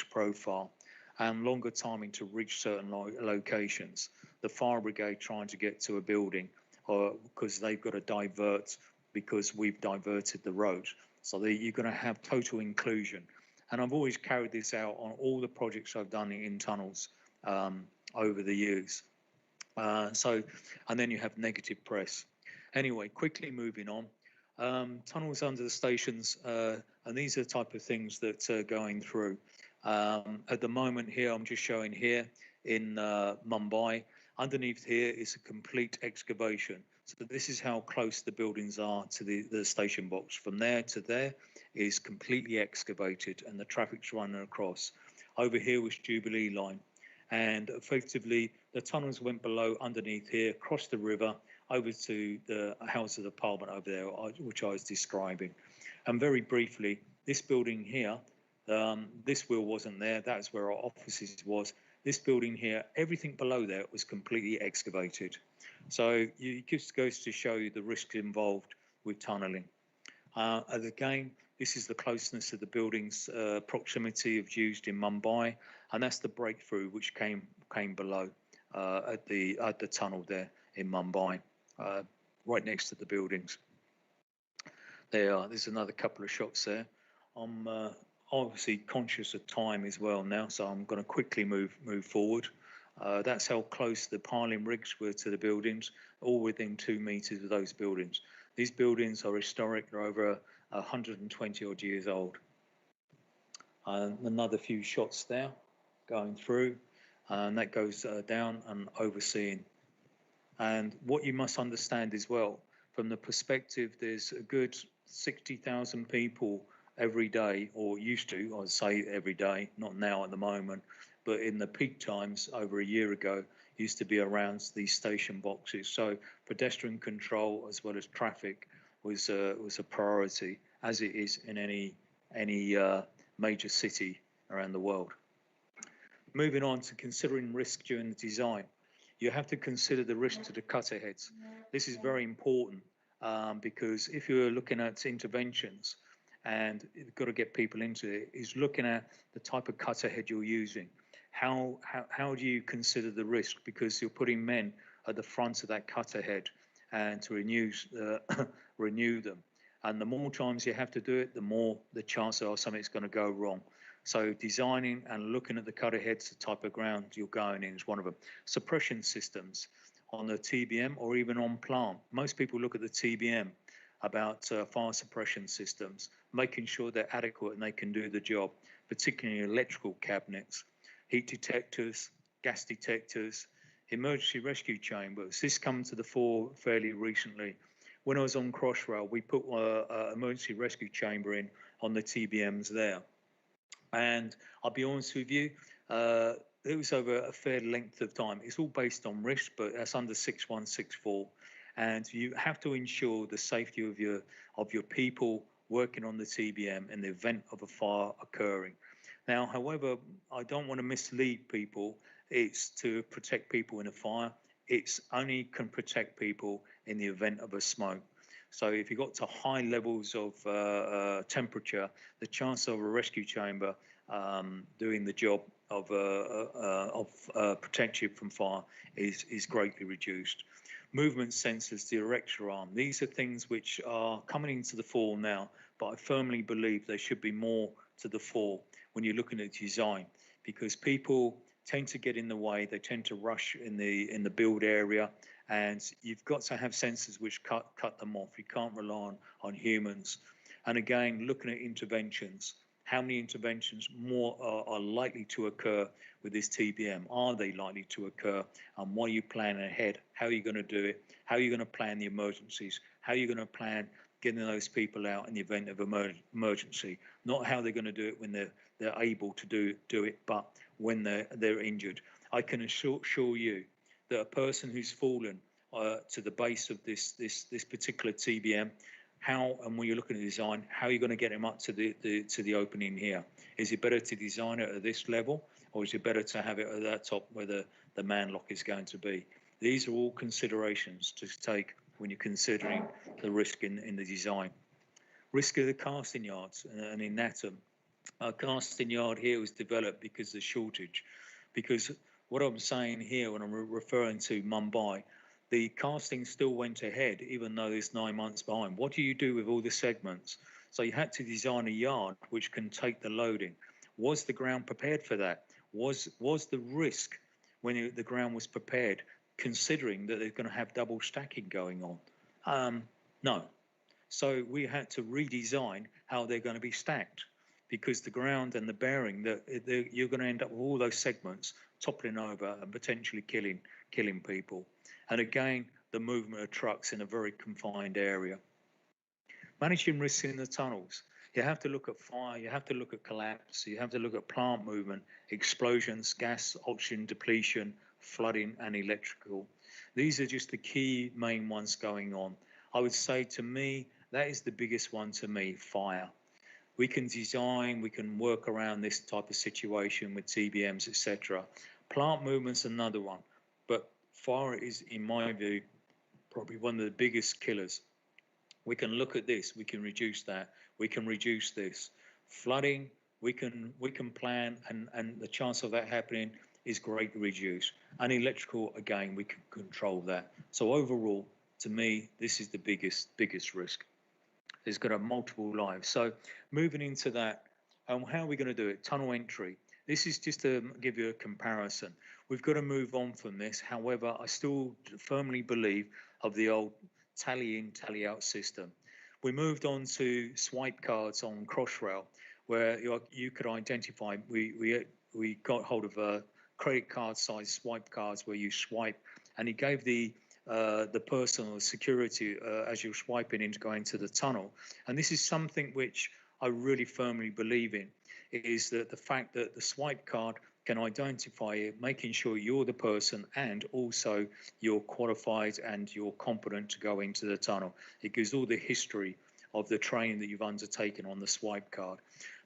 C: profile. And longer timing to reach certain locations. The fire brigade trying to get to a building, because they've got to divert because we've diverted the road. So you're going to have total inclusion. And I've always carried this out on all the projects I've done in tunnels over the years. And then you have negative press. Anyway, quickly moving on. Tunnels under the stations, and these are the type of things that are going through. At the moment here, I'm just showing here in Mumbai. Underneath here is a complete excavation. So this is how close the buildings are to the station box. From there to there is completely excavated, and the traffic's running across. Over here was Jubilee Line. And effectively, the tunnels went below underneath here, across the river, over to the House of the Parliament over there, which I was describing. And very briefly, this building here, this wheel wasn't there. That's where our offices was. This building here, everything below there was completely excavated. So it just goes to show you the risks involved with tunnelling. Again, this is the closeness of the building's proximity of used in Mumbai, and that's the breakthrough which came below at the tunnel there in Mumbai, right next to the buildings. There's another couple of shots there. I'm obviously conscious of time as well now, so I'm going to quickly move forward. That's how close the piling rigs were to the buildings, all within 2 meters of those buildings. These buildings are historic, they're over 120 odd years old. Another few shots there going through, and that goes down and overseeing. And what you must understand as well, from the perspective, there's a good 60,000 people every day, or used to, I'd say every day, not now at the moment, but in the peak times over a year ago, used to be around these station boxes. So pedestrian control as well as traffic was a priority, as it is in any major city around the world. Moving on to considering risk during the design, you have to consider the risk to the cutter heads. This is very important because if you're looking at interventions, and you've got to get people into it, is looking at the type of cutter head you're using. How do you consider the risk? Because you're putting men at the front of that cutter head and to renew them. And the more times you have to do it, the more the chances are something's going to go wrong. So designing and looking at the cutter heads, the type of ground you're going in is one of them. Suppression systems on the TAIym or even on plant. Most people look at the TAIym about fire suppression systems, making sure they're adequate and they can do the job, particularly electrical cabinets, heat detectors, gas detectors, emergency rescue chambers. This come to the fore fairly recently. When I was on Crossrail, we put an emergency rescue chamber in on the TAIyms there. And I'll be honest with you, it was over a fair length of time. It's all based on risk, but that's under 6164. And you have to ensure the safety of your people working on the TAIym in the event of a fire occurring. Now, however, I don't want to mislead people. It's to protect people in a fire. It's only can protect people in the event of a smoke. So if you got to high levels of temperature, the chance of a rescue chamber doing the job of protection from fire is greatly reduced. Movement sensors, the erector arm. These are things which are coming into the fore now, but I firmly believe they should be more to the fore when you're looking at design, because people tend to get in the way. They tend to rush in the build area, and you've got to have sensors which cut them off. You can't rely on humans. And again, looking at interventions, how many interventions more are likely to occur with this TBM? Are they likely to occur? And what are you planning ahead? How are you going to do it? How are you going to plan the emergencies? How are you going to plan getting those people out in the event of emergency? Not how they're going to do it when they're able to do it, but when they're injured. I can assure you that a person who's fallen to the base of this particular TBM, how, and when you're looking at design, how are you going to get him up to the opening here? Is it better to design it at this level, or is it better to have it at that top where the man lock is going to be? These are all considerations to take when you're considering the risk in the design. Risk of the casting yards, and in NATAIym, our casting yard here was developed because of the shortage. Because what I'm saying here when I'm referring to Mumbai, the casting still went ahead, even though it's 9 months behind. What do you do with all the segments? So you had to design a yard which can take the loading. Was the ground prepared for that? Was the risk when the ground was prepared, considering that they're going to have double stacking going on? No. So we had to redesign how they're going to be stacked, because the ground and the bearing, you're going to end up with all those segments toppling over and potentially killing people. And again, the movement of trucks in a very confined area. Managing risks in the tunnels. You have to look at fire, you have to look at collapse, you have to look at plant movement, explosions, gas, oxygen depletion, flooding, and electrical. These are just the key main ones going on. I would say, to me, that is the biggest one to me, fire. We can design, we can work around this type of situation with TBMs, etc. Plant movement's another one, but fire is, in my view, probably one of the biggest killers. We can look at this, we can reduce that, we can reduce this. Flooding, we can plan, and the chance of that happening is greatly reduced. And electrical, again, we can control that. So overall, to me, this is the biggest risk. It's got a multiple lives. So moving into that, how are we going to do it? Tunnel entry. This is just to give you a comparison. We've got to move on from this. However, I still firmly believe of the old tally in, tally out system. We moved on to swipe cards on Crossrail, where you could identify. We got hold of credit card size swipe cards where you swipe, and it gave the person or security as you're swiping into going to the tunnel. And this is something which I really firmly believe in, is that the fact that the swipe card can identify it, making sure you're the person and also you're qualified and you're competent to go into the tunnel. It gives all the history of the training that you've undertaken on the swipe card.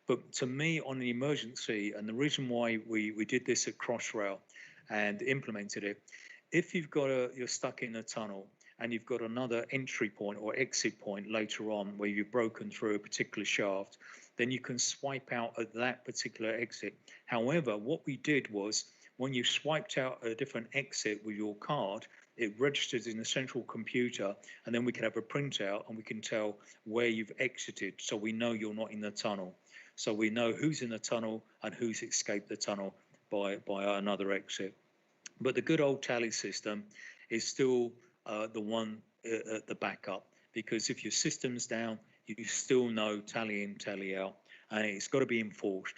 C: But to me, on the emergency, and the reason why we did this at Crossrail and implemented it, if you're stuck in a tunnel and you've got another entry point or exit point later on where you've broken through a particular shaft, then you can swipe out at that particular exit. However, what we did was, when you swiped out a different exit with your card, it registers in the central computer, and then we can have a printout and we can tell where you've exited, so we know you're not in the tunnel. So we know who's in the tunnel and who's escaped the tunnel by another exit. But the good old tally system is still the one at the backup, because if your system's down, you still know tally in, tally out, and it's got to be enforced.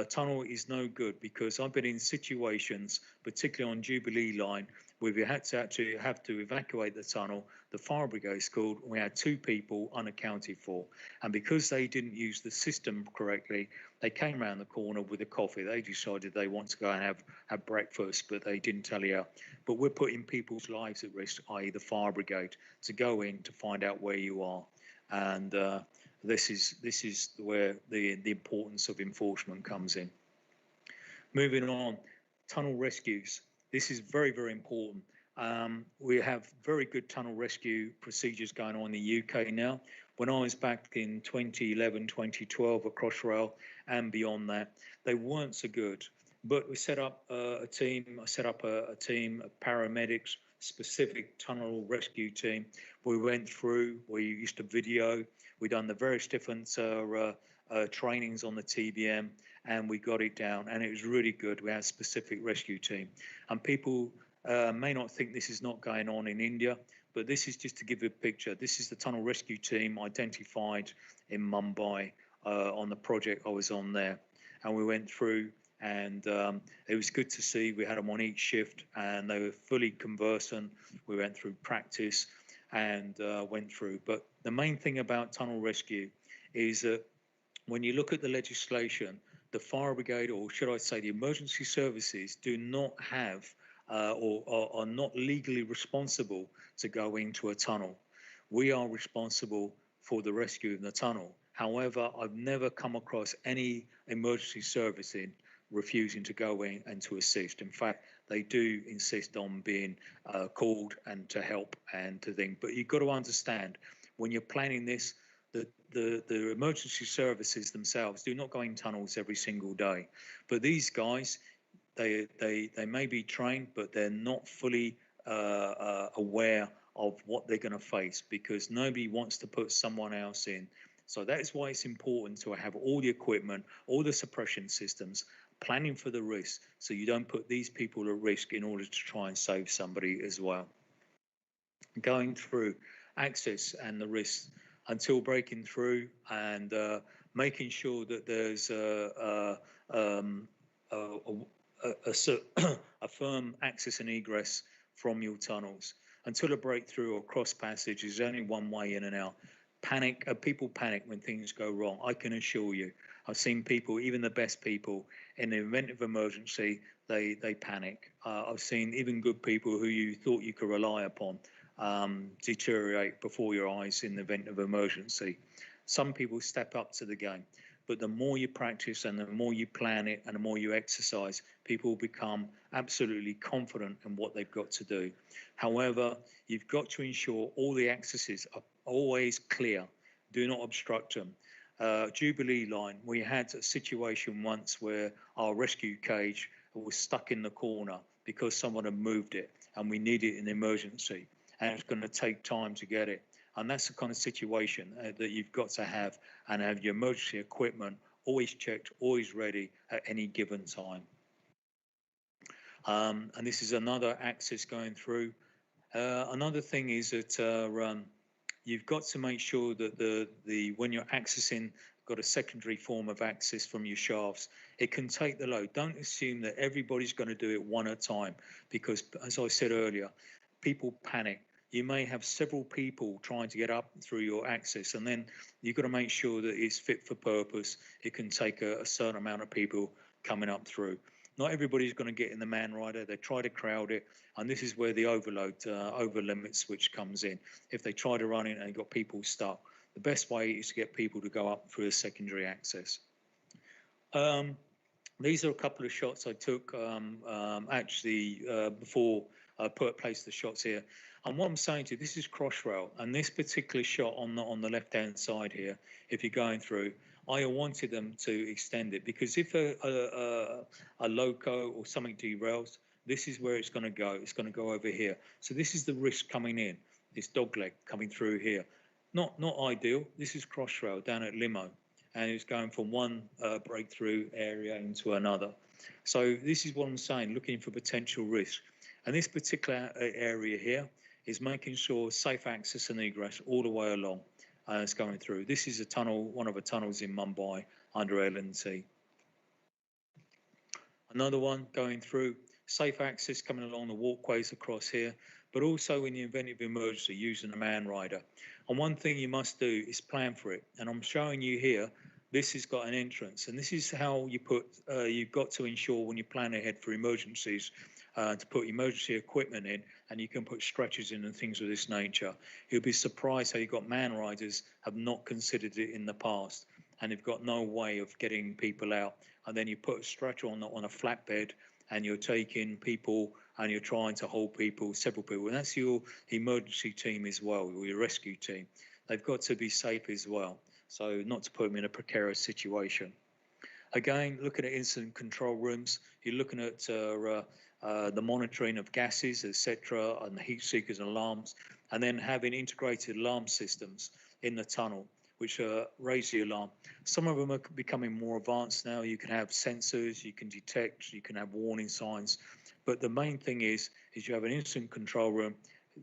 C: Tunnel is no good, because I've been in situations, particularly on Jubilee Line, where we had to actually have to evacuate the tunnel. The fire brigade's called, we had 2 people unaccounted for. And because they didn't use the system correctly, they came around the corner with a coffee. They decided they want to go and have breakfast, but they didn't tally out. But we're putting people's lives at risk, i.e. the fire brigade, to go in to find out where you are. And this is where the importance of enforcement comes in. Moving on, tunnel rescues. This is very, very important. We have very good tunnel rescue procedures going on in the UK now. When I was back in 2011, 2012 at Crossrail and beyond that, they weren't so good. But we set up a team. I set up a team of paramedics, specific tunnel rescue team. We went through, we used to video, we done the various different trainings on the TBM, and we got it down, and it was really good. We had a specific rescue team. And people may not think this is not going on in India, but this is just to give you a picture. This is the tunnel rescue team identified in Mumbai on the project I was on there. And we went through, and it was good to see. We had them on each shift, and they were fully conversant. We went through practice and went through. But the main thing about tunnel rescue is that when you look at the legislation, the fire brigade, or should I say the emergency services, do not have or are not legally responsible to go into a tunnel. We are responsible for the rescue in the tunnel. However, I've never come across any emergency service refusing to go in and to assist. In fact, they do insist on being called and to help and to think. But you've got to understand, when you're planning this, the emergency services themselves do not go in tunnels every single day. But these guys, they may be trained, but they're not fully aware of what they're going to face, because nobody wants to put someone else in. So that is why it's important to have all the equipment, all the suppression systems, planning for the risk, so you don't put these people at risk in order to try and save somebody as well. Going through access and the risks until breaking through, and making sure that there's a firm access and egress from your tunnels. Until a breakthrough or cross passage is only one way in and out. People panic when things go wrong. I can assure you, I've seen people, even the best people, in the event of emergency, they panic. I've seen even good people who you thought you could rely upon deteriorate before your eyes in the event of emergency. Some people step up to the game, but the more you practice and the more you plan it and the more you exercise, people become absolutely confident in what they've got to do. However, you've got to ensure all the accesses are always clear. Do not obstruct them. Jubilee line, we had a situation once where our rescue cage was stuck in the corner because someone had moved it and we needed an emergency, and it's going to take time to get it. And that's the kind of situation that you've got to have, and have your emergency equipment always checked, always ready at any given time. And this is another access going through. Another thing is that you've got to make sure that when you're accessing, got a secondary form of access from your shafts, it can take the load. Don't assume that everybody's going to do it one at a time, because as I said earlier, people panic. You may have several people trying to get up through your access, and then you've got to make sure that it's fit for purpose. It can take a certain amount of people coming up through. Not everybody's going to get in the man rider. They try to crowd it, and this is where the over limit switch comes in. If they try to run it and you've got people stuck, the best way is to get people to go up through a secondary access. These are a couple of shots I took actually before I placed the shots here. And what I'm saying to you, this is Crossrail, and this particular shot on the left-hand side here, if you're going through, I wanted them to extend it, because if a loco or something derails, this is where it's going to go. It's going to go over here. So this is the risk coming in, this dogleg coming through here. Not ideal. This is Crossrail down at Limo, and it's going from one breakthrough area into another. So this is what I'm saying, looking for potential risk. And this particular area here is making sure safe access and egress all the way along. It's going through. This is a tunnel, one of the tunnels in Mumbai under L&T. Another one going through, safe access coming along the walkways across here, but also in the event of emergency using a man rider. And one thing you must do is plan for it. And I'm showing you here, this has got an entrance, and this is how you put, you've got to ensure when you plan ahead for emergencies, to put emergency equipment in, and you can put stretchers in and things of this nature. You'll be surprised how you've got man riders have not considered it in the past, and they've got no way of getting people out. And then you put a stretcher on a flatbed, and you're taking people and you're trying to hold people, several people, and that's your emergency team as well, or your rescue team. They've got to be safe as well, so not to put them in a precarious situation. Again, looking at incident control rooms, you're looking at the monitoring of gases, etc., and the heat seekers and alarms, and then having integrated alarm systems in the tunnel, which raise the alarm. Some of them are becoming more advanced now. You can have sensors, you can detect, you can have warning signs. But the main thing is you have an incident control room,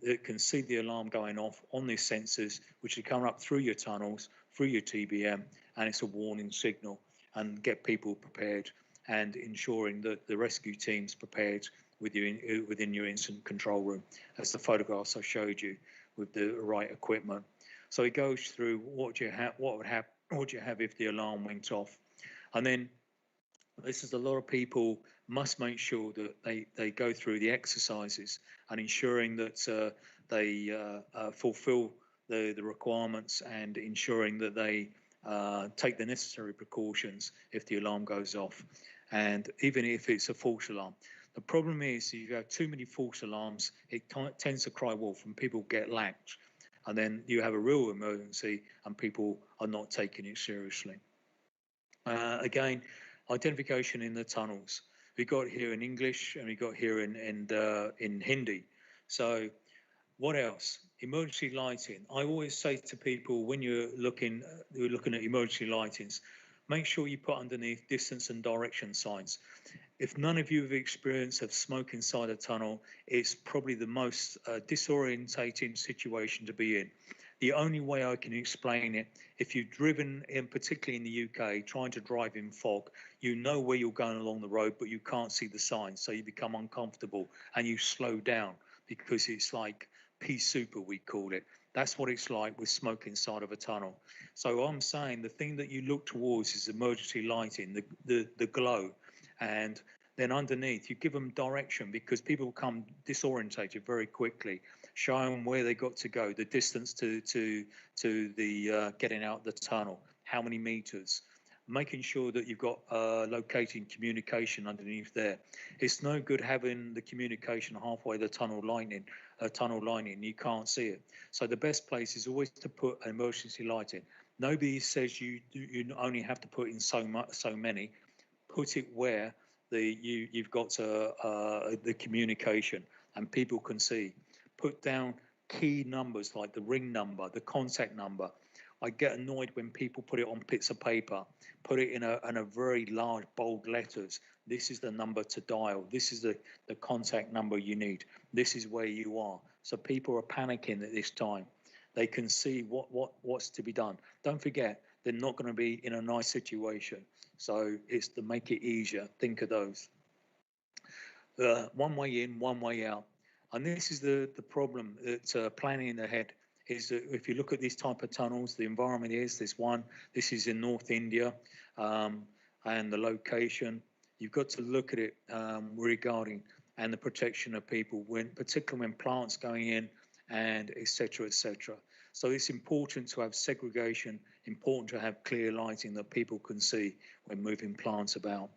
C: that can see the alarm going off on these sensors, which are coming up through your tunnels, through your TBM, and it's a warning signal, and get people prepared and ensuring that the rescue team's prepared with you within your incident control room, as the photographs I showed you with the right equipment. So it goes through what you have, what would you have if the alarm went off, and then this is a lot of people must make sure that they go through the exercises and ensuring that they fulfill the requirements and ensuring that they take the necessary precautions if the alarm goes off, and even if it's a false alarm. The problem is if you have too many false alarms, it tends to cry wolf and people get lax, and then you have a real emergency and people are not taking it seriously. Again, identification in the tunnels. We got here in English and we got here in Hindi. So what else? Emergency lighting. I always say to people when you're looking at emergency lightings, make sure you put underneath distance and direction signs. If none of you have experience of smoke inside a tunnel, it's probably the most disorientating situation to be in. The only way I can explain it, if you've driven in, particularly in the UK, trying to drive in fog, you know where you're going along the road, but you can't see the signs, so you become uncomfortable and you slow down because it's like pea super, we call it. That's what it's like with smoke inside of a tunnel. So I'm saying the thing that you look towards is emergency lighting, the glow, and then underneath you give them direction, because people become disorientated very quickly. Show them where they got to go, the distance to the getting out the tunnel, how many meters, making sure that you've got locating communication underneath there. It's no good having the communication halfway the tunnel lining, you can't see it. So the best place is always to put an emergency light in. Nobody says you only have to put in so many. Put it where you've got the communication and people can see. Put down key numbers like the ring number, the contact number. I get annoyed when people put it on bits of paper, put it in a very large bold letters. This is the number to dial. This is the contact number you need. This is where you are. So people are panicking at this time. They can see what's to be done. Don't forget, they're not going to be in a nice situation. So it's to make it easier. Think of those. One way in, one way out. And this is the problem that planning ahead is that if you look at these type of tunnels, the environment is this one. This is in North India, and the location. You've got to look at it regarding and the protection of people, particularly when plants going in, and etc. etc. So it's important to have segregation. Important to have clear lighting that people can see when moving plants about.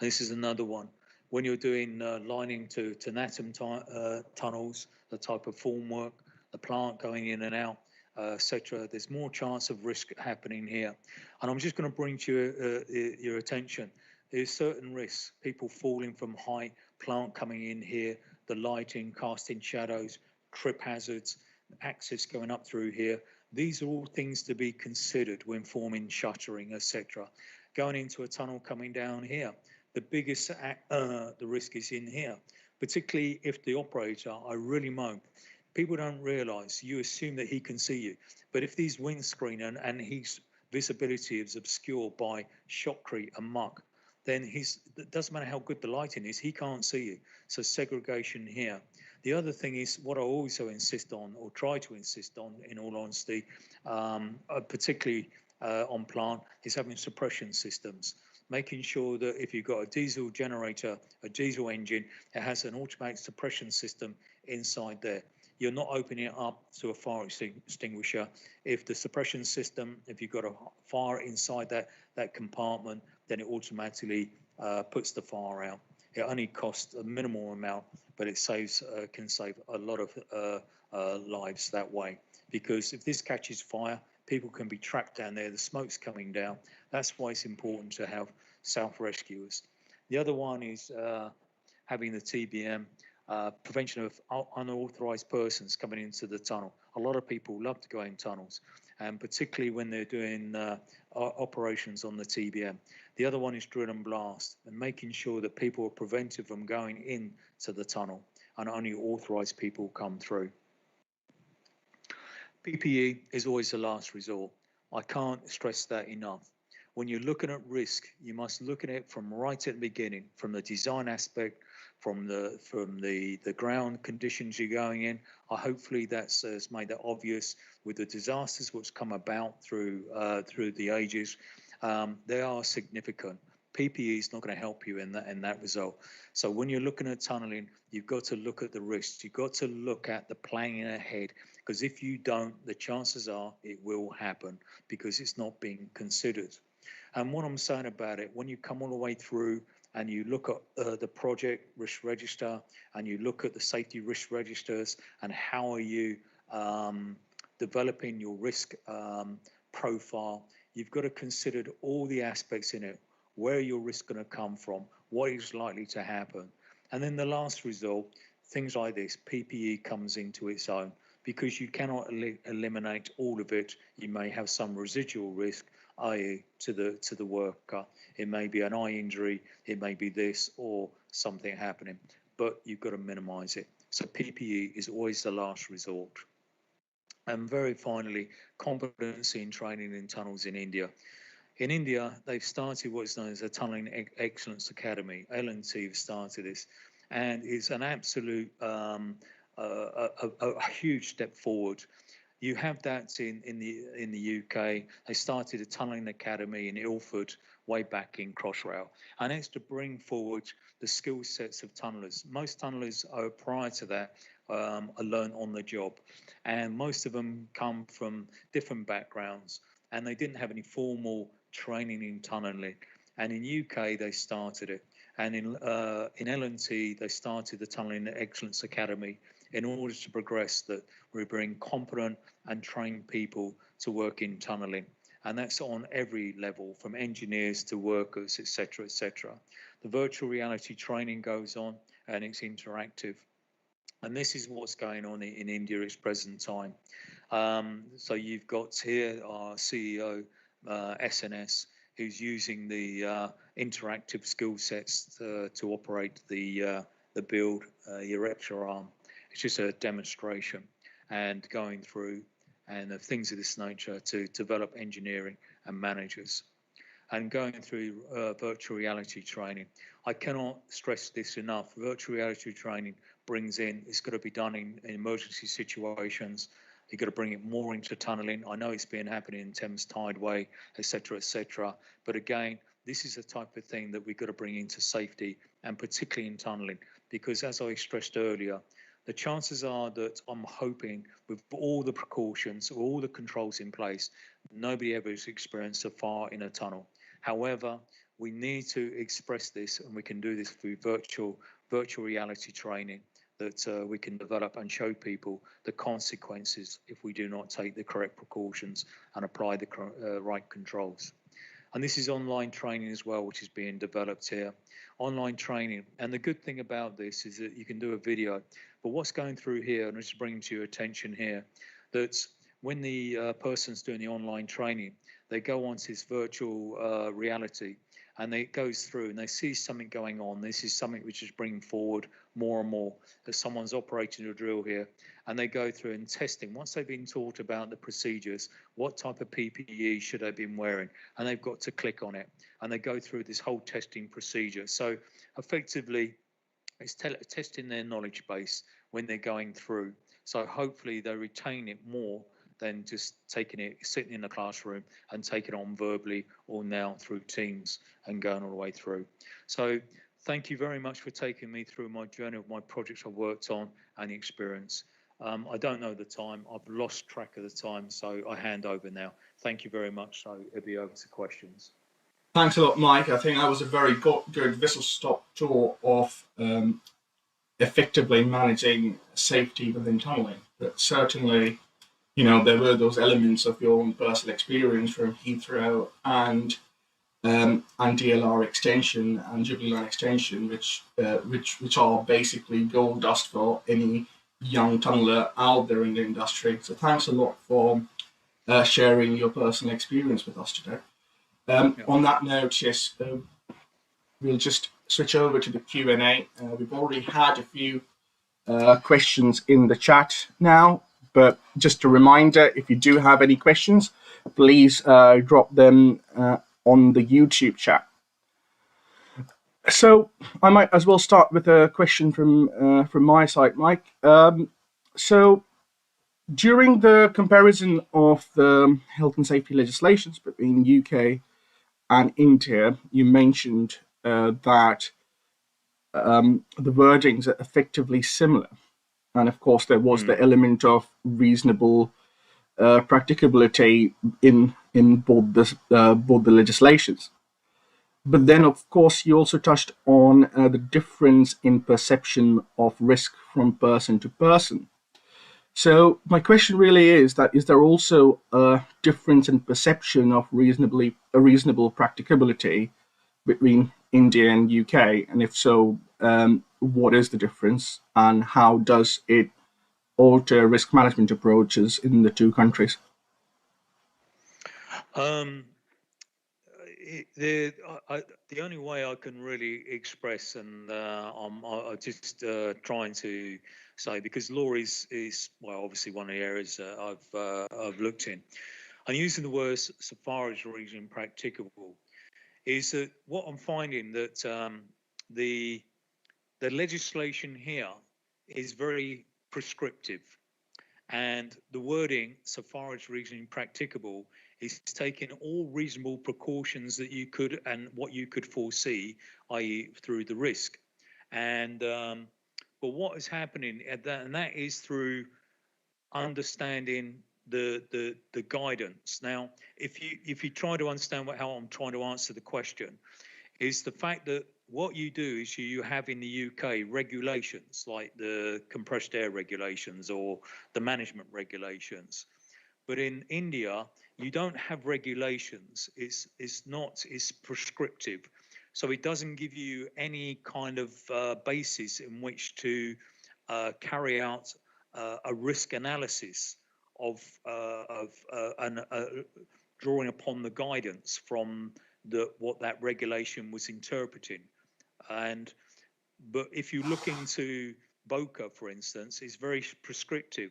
C: And this is another one. When you're doing lining to TAIym tunnels, the type of formwork, the plant going in and out, etc., there's more chance of risk happening here. And I'm just going to bring to your attention, there's certain risks, people falling from height, plant coming in here, the lighting, casting shadows, trip hazards, access going up through here. These are all things to be considered when forming shuttering, etc. Going into a tunnel coming down here, the biggest the risk is in here, particularly if the operator, I really moan, people don't realise, you assume that he can see you, but if these windscreen and his visibility is obscured by shotcrete and muck, then it doesn't matter how good the lighting is, he can't see you. So segregation here. The other thing is what I also insist on, or try to insist on, in all honesty, particularly on plant, is having suppression systems. Making sure that if you've got a diesel generator, a diesel engine, it has an automatic suppression system inside there. You're not opening it up to a fire extinguisher. If the suppression system, if you've got a fire inside that compartment, then it automatically puts the fire out. It only costs a minimal amount, but it can save a lot of lives that way. Because if this catches fire, people can be trapped down there, the smoke's coming down. That's why it's important to have self-rescuers. The other one is having the TBM, prevention of unauthorized persons coming into the tunnel. A lot of people love to go in tunnels, and particularly when they're doing operations on the TBM. The other one is drill and blast, and making sure that people are prevented from going into the tunnel. and only authorized people come through. PPE is always the last resort. I can't stress that enough. When you're looking at risk, you must look at it from right at the beginning, from the design aspect, from the ground conditions you're going in. Hopefully that's made that obvious with the disasters which come about through the ages. They are significant. PPE is not going to help you in that result. So when you're looking at tunneling, you've got to look at the risks. You've got to look at the planning ahead, because if you don't, the chances are it will happen because it's not being considered. And what I'm saying about it, when you come all the way through and you look at the project risk register and you look at the safety risk registers and how are you developing your risk profile, you've got to consider all the aspects in it. Where are your risks going to come from? What is likely to happen? And then the last result, things like this, PPE comes into its own, because you cannot eliminate all of it. You may have some residual risk, i.e. to the worker. It may be an eye injury, it may be this or something happening, but you've got to minimize it. So PPE is always the last resort. And very finally, competency in training in tunnels in India. In India, they've started what's known as a Tunneling Excellence Academy. L&T have started this, and it's an absolute a huge step forward. You have that in the UK. They started a Tunneling Academy in Ilford way back in Crossrail, and it's to bring forward the skill sets of tunnellers. Most tunnellers prior to that are learned on the job, and most of them come from different backgrounds, and they didn't have any formal training in tunnelling. And in UK they started it, and in L&T they started the Tunneling Excellence Academy in order to progress that we bring competent and trained people to work in tunnelling. And that's on every level, from engineers to workers, etc., etc. The virtual reality training goes on, and it's interactive. And this is what's going on in India at present time. So you've got here our CEO, SNS, who's using the interactive skill sets to operate the build erector arm. It's just a demonstration and going through and things of this nature to develop engineering and managers. And going through virtual reality training. I cannot stress this enough. Virtual reality training brings in, it's got to be done in emergency situations. You've got to bring it more into tunnelling. I know it's been happening in Thames Tideway, etc., etc. But again, this is the type of thing that we've got to bring into safety, and particularly in tunnelling, because as I stressed earlier, the chances are that I'm hoping with all the precautions, all the controls in place, nobody ever has experienced a fire in a tunnel. However, we need to express this, and we can do this through virtual reality training that we can develop and show people the consequences if we do not take the correct precautions and apply the right controls. And this is online training as well, which is being developed here. Online training. And the good thing about this is that you can do a video. But what's going through here, and just bringing to your attention here, that when the person's doing the online training, they go onto this virtual reality, and it goes through and they see something going on. This is something which is bringing forward more and more, that someone's operating a drill here, and they go through and testing. Once they've been taught about the procedures, what type of PPE should they have been wearing, and they've got to click on it, and they go through this whole testing procedure. So effectively, it's testing their knowledge base when they're going through. So hopefully they retain it more than just taking it, sitting in the classroom and taking it on verbally, or now through Teams and going all the way through. So thank you very much for taking me through my journey of my projects I've worked on and the experience. I don't know the time, I've lost track of the time, so I hand over now. Thank you very much, so it'll be over to questions.
A: Thanks a lot, Mike. I think that was a very good whistle-stop tour of effectively managing safety within tunnelling. But certainly, you know, there were those elements of your own personal experience from Heathrow and DLR extension and Jubilee Line extension, which are basically gold dust for any young tunneler out there in the industry. So thanks a lot for sharing your personal experience with us today. On that note, yes, we'll just switch over to the Q&A. We've already had a few questions in the chat now, but just a reminder, if you do have any questions, please drop them on the YouTube chat. So I might as well start with a question from my side, Mike. So during the comparison of the health and safety legislations between UK and India, you mentioned that the wordings are effectively similar. And of course, there was the element of reasonable practicability in both the legislations. But then, of course, you also touched on the difference in perception of risk from person to person. So my question really is that is there also a difference in perception of reasonable practicability between India and UK? And if so, what is the difference and how does it alter risk management approaches in the two countries?
C: The only way I can really express, and I'm just trying to say, because law is well, obviously one of the areas I've looked in. I'm using the words so far as reasonably practicable. Is that what I'm finding that the legislation here is very prescriptive, and the wording so far as reasonably practicable is taking all reasonable precautions that you could and what you could foresee, i.e. through the risk. And but what is happening at that, and that is through understanding the guidance. Now, if you try to understand how I'm trying to answer the question, is the fact that what you do is you have in the UK regulations like the compressed air regulations or the management regulations, but in India you don't have regulations. It's prescriptive, so it doesn't give you any kind of basis in which to carry out a risk analysis of drawing upon the guidance from what that regulation was interpreting. But if you look into BOCA, for instance, it's very prescriptive,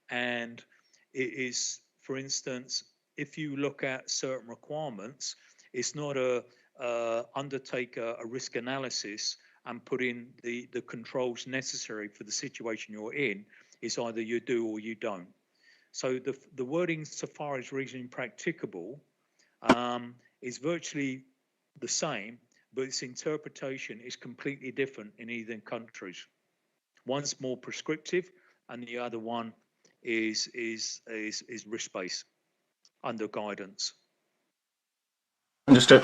C: and it is, for instance, if you look at certain requirements, it's not undertake a risk analysis and put in the controls necessary for the situation you're in. It's either you do or you don't. So the wording, so far as reasonably practicable, is virtually the same, but its interpretation is completely different in either countries. One's more prescriptive, and the other one is risk-based under guidance.
A: Understood.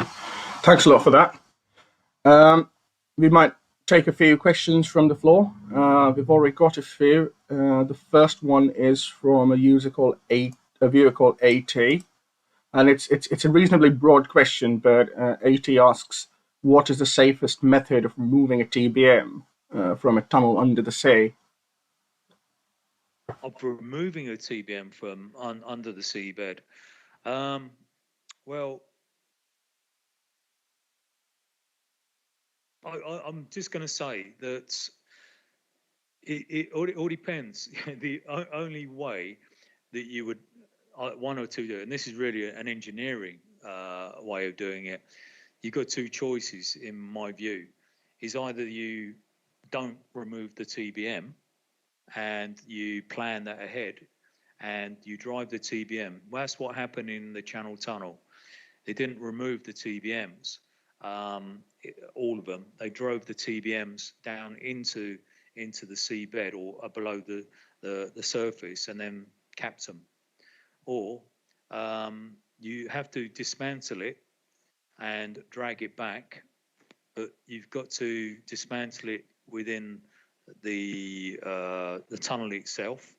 A: Thanks a lot for that. We might take a few questions from the floor. We've already got a few. The first one is from a viewer called AT, and it's a reasonably broad question, but AT asks, what is the safest method of removing a TBM from a tunnel under the sea?
C: Of removing a TBM from under the seabed? Well, I'm just going to say that it all depends. The only way that you would, one or two do, and this is really an engineering way of doing it, you've got two choices in my view. Is either you don't remove the TBM and you plan that ahead and you drive the TBM. Well, that's what happened in the Channel Tunnel. They didn't remove the TBMs, all of them. They drove the TBMs down into the seabed or below the surface and then capped them. Or you have to dismantle it and drag it back, but you've got to dismantle it within the tunnel itself.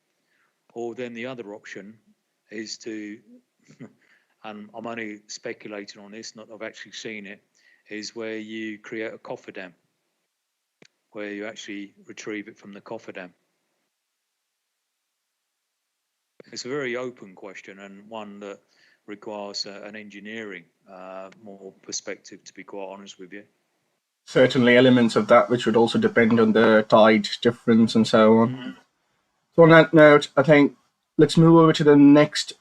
C: Or then the other option is to, and I'm only speculating on this, not I've actually seen it, is where you create a cofferdam, where you actually retrieve it from the cofferdam. It's a very open question and one that requires an engineering more perspective, to be quite honest with you.
A: certainly elements of that which would also depend on the tide difference and so on. So on that note, I think let's move over to the next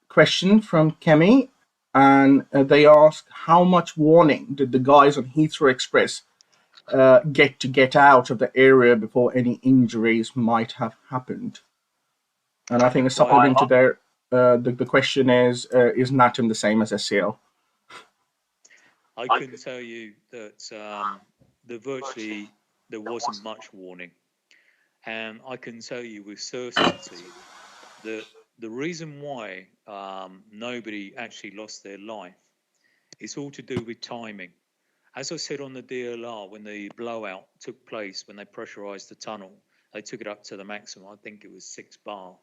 A: question from Kemi. And they ask, how much warning did the guys on Heathrow Express get out of the area before any injuries might have happened? And I think a supplement to there, the question is NATM the same as SCL?
C: I can tell you that there wasn't much warning. And I can tell you with certainty that the reason why nobody actually lost their life is all to do with timing. As I said on the DLR, when the blowout took place, when they pressurized the tunnel, they took it up to the maximum. I think it was 6 bar,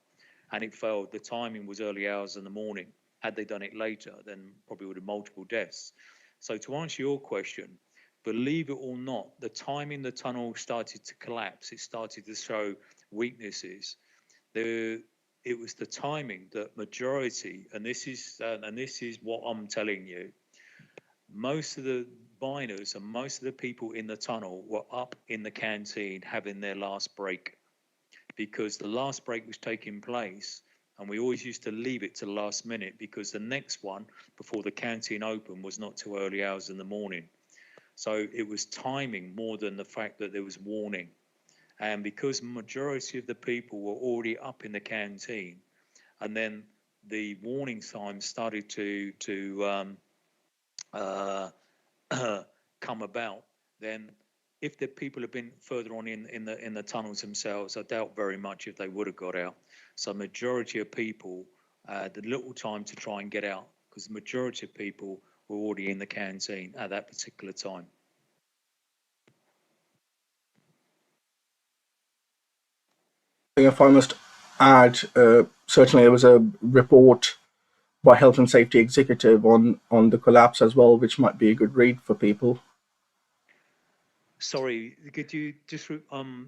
C: and it failed. The timing was early hours in the morning. Had they done it later, then probably would have multiple deaths. So to answer your question, believe it or not, the timing the tunnel started to collapse, it started to show weaknesses. It was the timing that majority, and this is what I'm telling you, most of the miners and most of the people in the tunnel were up in the canteen having their last break, because the last break was taking place, and we always used to leave it to the last minute because the next one before the canteen opened was not too early hours in the morning. So it was timing more than the fact that there was warning. And because majority of the people were already up in the canteen, and then the warning signs started to come about, then if the people had been further on in the tunnels themselves, I doubt very much if they would have got out. So majority of people had little time to try and get out because the majority of people were already in the canteen at that particular time.
A: If I must add, certainly there was a report by Health and Safety Executive on the collapse as well, which might be a good read for people.
C: Sorry, could you just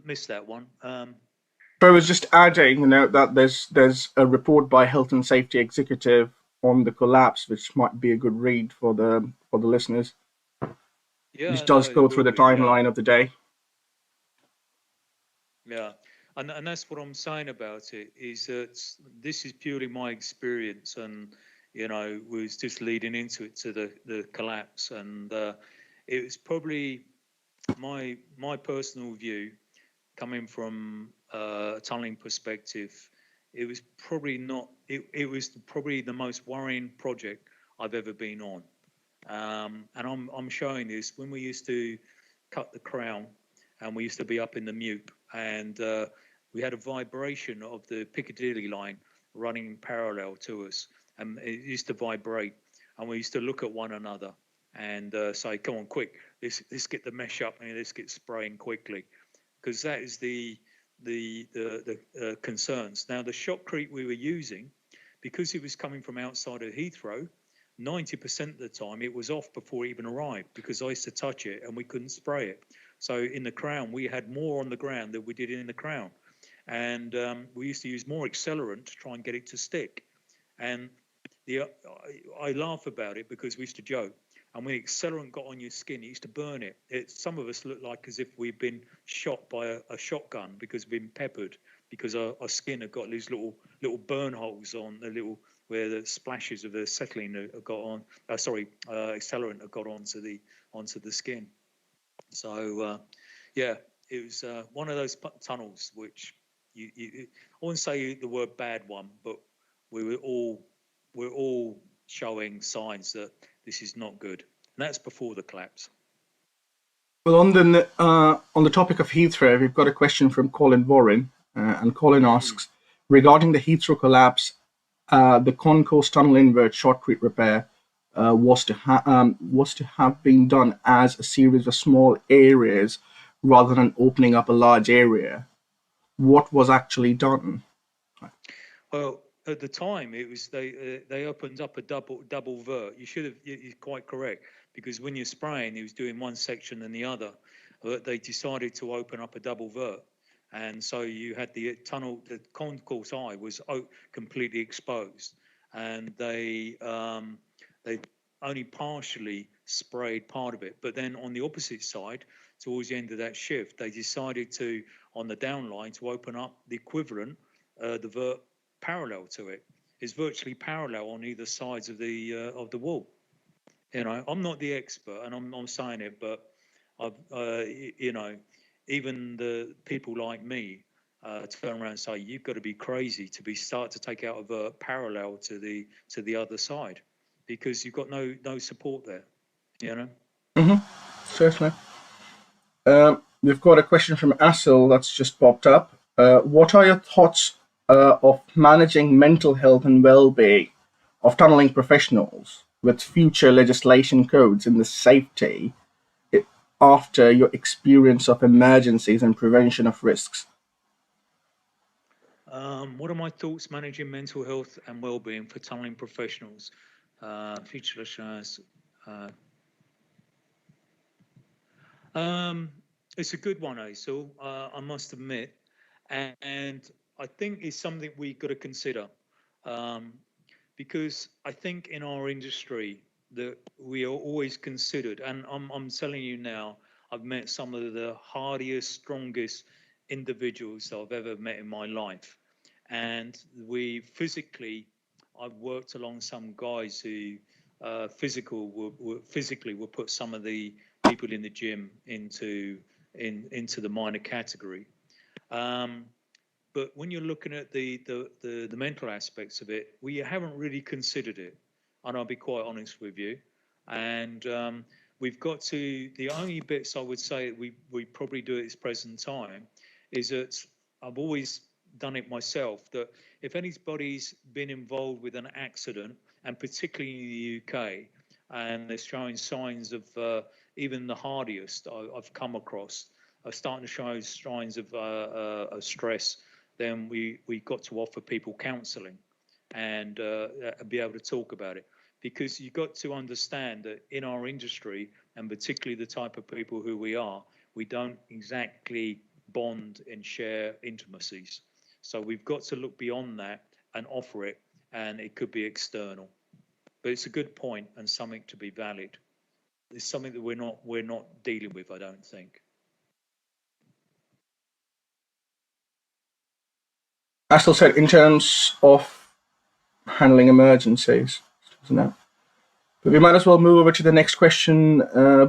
C: miss that one?
A: But I was just adding, that there's a report by Health and Safety Executive on the collapse, which might be a good read for the listeners.
C: Yeah,
A: which does go through the timeline of the day.
C: Yeah, and that's what I'm saying about it, is that this is purely my experience, and was just leading into it to the collapse, and it was probably my personal view, coming from a tunneling perspective. It was probably not. It was probably the most worrying project I've ever been on, and I'm showing this when we used to cut the crown, and we used to be up in the Mute, and we had a vibration of the Piccadilly line running parallel to us, and it used to vibrate, and we used to look at one another and say, "Come on, quick! Let's get the mesh up and let's get spraying quickly," because that is the concerns. Now, the shotcrete we were using, because it was coming from outside of Heathrow, 90% of the time it was off before it even arrived, because I used to touch it and we couldn't spray it. So in the crown, we had more on the ground than we did in the crown. And we used to use more accelerant to try and get it to stick. And I laugh about it because we used to joke. And when accelerant got on your skin, it used to burn it. Some of us looked like as if we'd been shot by a shotgun because we've been peppered, because our skin had got these little burn holes on the little, where the splashes of the acetylene have got on. Accelerant have got onto the skin. So yeah, it was one of those tunnels which I wouldn't say the word bad one, but we're all showing signs that this is not good, and that's before the collapse.
A: Well, on the topic of Heathrow, we've got a question from Colin Warren, and Colin asks, regarding the Heathrow collapse, the concourse tunnel invert shotcrete repair was to have been done as a series of small areas rather than opening up a large area. What was actually done?
C: Well, at the time, it was they opened up a double vert. You're quite correct, because when you're spraying, he was doing one section and the other. But they decided to open up a double vert, and so you had the tunnel. The concourse eye was completely exposed, and they only partially sprayed part of it. But then on the opposite side, towards the end of that shift, they decided to, on the downline, to open up the equivalent, the vert parallel to it. It's virtually parallel on either sides of the wall. You know, I'm not the expert, and I'm saying it, but you know, even the people like me turn around and say, you've got to be crazy to start to take out a vert parallel to the other side, because you've got no support there. You know.
A: Certainly. We've got a question from Asil that's just popped up. What are your thoughts of managing mental health and well-being of tunneling professionals with future legislation codes in the safety after your experience of emergencies and prevention of risks?
C: What are my thoughts managing mental health and well-being for tunneling professionals? Future listeners. It's a good one, Asil, I must admit, and I think it's something we've got to consider, because I think in our industry that we are always considered, and I'm telling you now, I've met some of the hardiest, strongest individuals I've ever met in my life, and I've worked along some guys who physically will put some of the people in the gym into the minor category. But when you're looking at the mental aspects of it, we haven't really considered it, and I'll be quite honest with you. And we've got to, the only bits I would say we probably do at this present time is that I've always done it myself, that if anybody's been involved with an accident, and particularly in the UK, and they're showing signs of even the hardiest I've come across are starting to show signs of stress, then we got to offer people counselling and be able to talk about it. Because you've got to understand that in our industry, and particularly the type of people who we are, we don't exactly bond and share intimacies. So we've got to look beyond that and offer it, and it could be external. But it's a good point and something to be valid. It's something that we're not dealing with, I don't think.
A: Asil said, in terms of handling emergencies, isn't it? But we might as well move over to the next question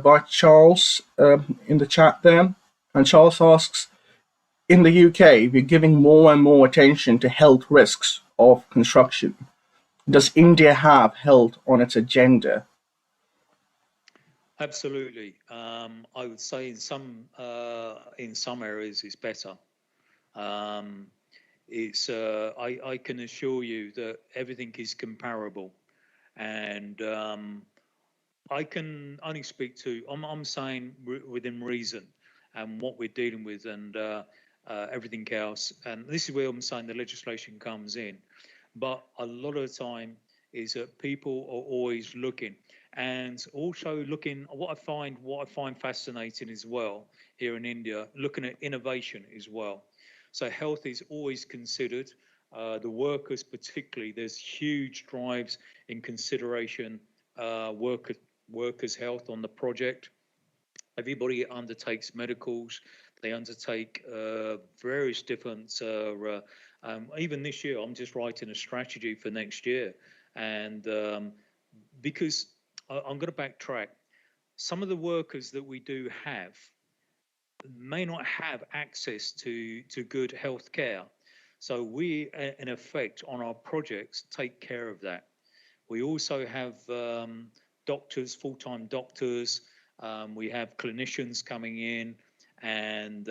A: by Charles in the chat there. And Charles asks, in the UK, we're giving more and more attention to health risks of construction. Does India have health on its agenda?
C: Absolutely. I would say in some areas it's better. I can assure you that everything is comparable, and I can only speak to. I'm saying within reason and what we're dealing with, and everything else. And this is where I'm saying the legislation comes in. But a lot of the time is that people are always looking, and also looking. What I find fascinating as well here in India, looking at innovation as well. So health is always considered. The workers, particularly, there's huge drives in consideration. Workers' health on the project. Everybody undertakes medicals. They undertake various different. Even this year, I'm just writing a strategy for next year, and because I'm going to backtrack, some of the workers that we do have may not have access to good health care. So we, in effect, on our projects, take care of that. We also have doctors, full-time doctors. We have clinicians coming in, and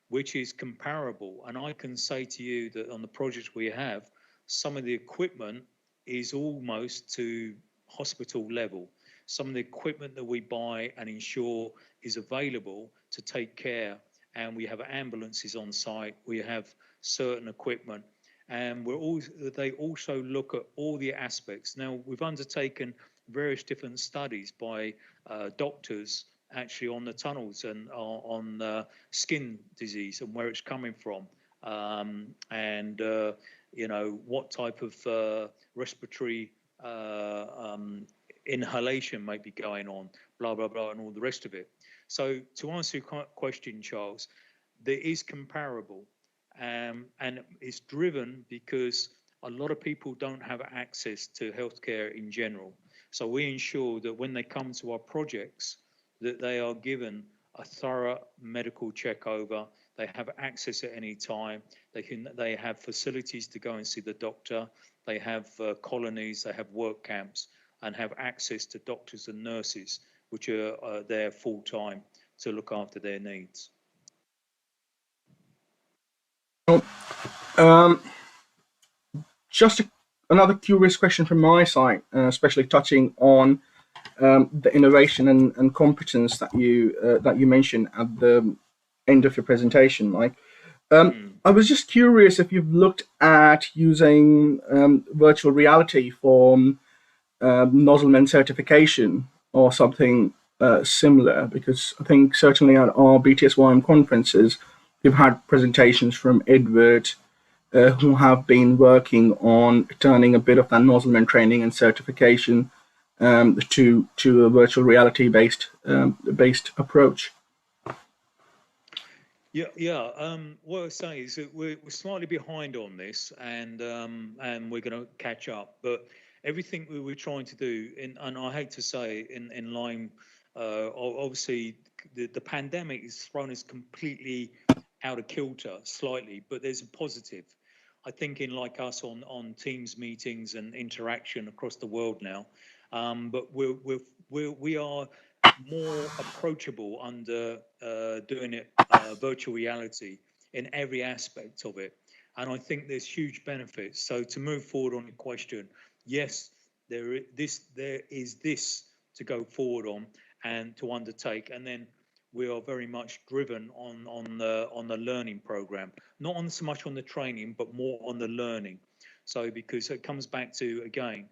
C: which is comparable. And I can say to you that on the projects we have, some of the equipment is almost to hospital level. Some of the equipment that we buy and ensure is available to take care, and we have ambulances on site. We have certain equipment, and they also look at all the aspects. Now, we've undertaken various different studies by doctors actually on the tunnels and on skin disease and where it's coming from, and what type of respiratory inhalation may be going on, blah, blah, blah, and all the rest of it. So to answer your question, Charles, there is comparable, and it's driven because a lot of people don't have access to healthcare in general. So we ensure that when they come to our projects, that they are given a thorough medical check over. They have access at any time. They have facilities to go and see the doctor. They have colonies. They have work camps, and have access to doctors and nurses, which are there full time to look after their needs.
A: Just another curious question from my side, especially touching on the innovation and competence that you mentioned at the end of your presentation, Mike. I was just curious if you've looked at using virtual reality for nozzleman certification or something similar, because I think certainly at our BTSym conferences, we've had presentations from Edward, who have been working on turning a bit of that nozzleman training and certification to a virtual reality based approach.
C: Yeah. What I say is that we're slightly behind on this, and we're going to catch up. But everything we were trying to do, and I hate to say, in LAIym, obviously the pandemic has thrown us completely out of kilter slightly, but there's a positive. I think in like us on Teams meetings and interaction across the world now, but we are more approachable under doing it virtual reality in every aspect of it, and I think there's huge benefits. So to move forward on the question, yes, there is this to go forward on and to undertake, and then we are very much driven on the learning program, not on so much on the training, but more on the learning. So because it comes back to, again,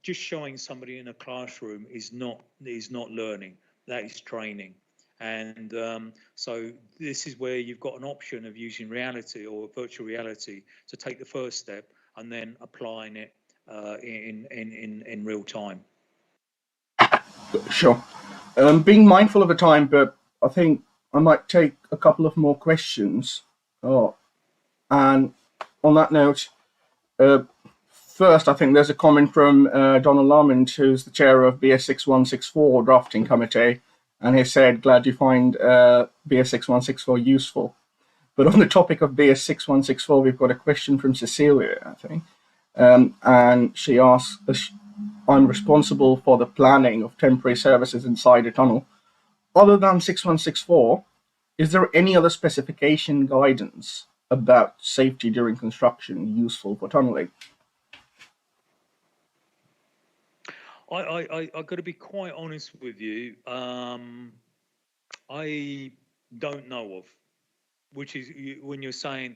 C: just showing somebody in a classroom is not learning, that is training. And so this is where you've got an option of using reality or virtual reality to take the first step and then applying it in real time.
A: Sure. Being mindful of the time, but I think I might take a couple of more questions. And on that note, first, I think there's a comment from Donald Lamont, who's the chair of BS 6164 drafting committee, and he said, "Glad you find BS 6164 useful." But on the topic of BS 6164, we've got a question from Cecilia, I think, and she asks, "I'm responsible for the planning of temporary services inside a tunnel. Other than 6164, is there any other specification guidance about safety during construction useful for tunneling?"
C: I got to be quite honest with you. I don't know of, which is when you're saying,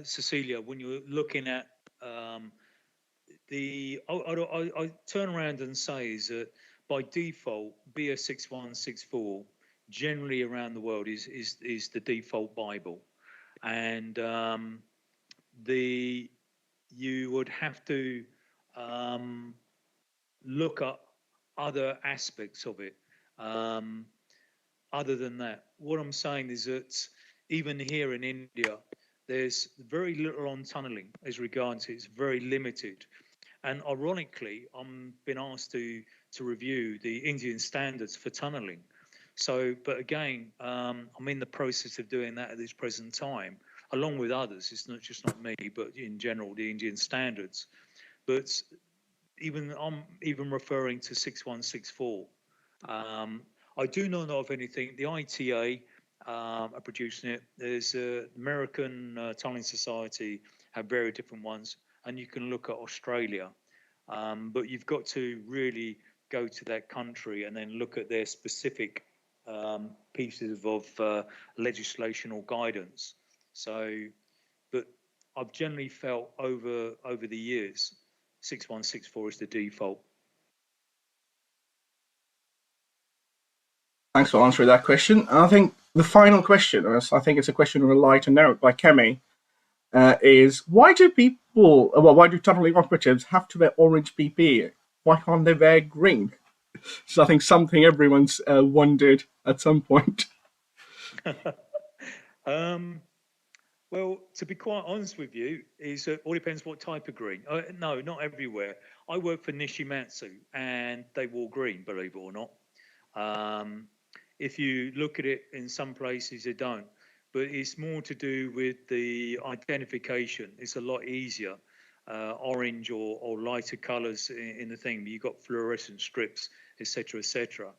C: Cecilia, when you're looking at I turn around and say is that by default, BS 6164 generally around the world is the default Bible, and you would have to look at other aspects of it. Other than that, what I'm saying is that even here in India, there's very little on tunneling as regards it's very limited. And ironically, I'm been asked to review the Indian standards for tunneling. So, but again, I'm in the process of doing that at this present time, along with others. It's not just not me, but in general, the Indian standards. But I'm even referring to 6164. I do not know of anything. The ITA are producing it. There's American Tunneling Society have very different ones, and you can look at Australia. But you've got to really go to that country and then look at their specific pieces of legislation or guidance. So, but I've generally felt over the years, 6164 is the default.
A: Thanks for answering that question. I think the final question, I think it's a question on a lighter note by Kemi, is why do tunneling operatives have to wear orange PPE why can't they wear green? So I think something everyone's wondered at some point.
C: Well, to be quite honest with you, is all depends what type of green. No, not everywhere. I work for Nishimatsu, and they wore green, believe it or not. If you look at it, in some places they don't, but it's more to do with the identification. It's a lot easier. Orange or lighter colours in the thing. You've got fluorescent strips, etc., etc.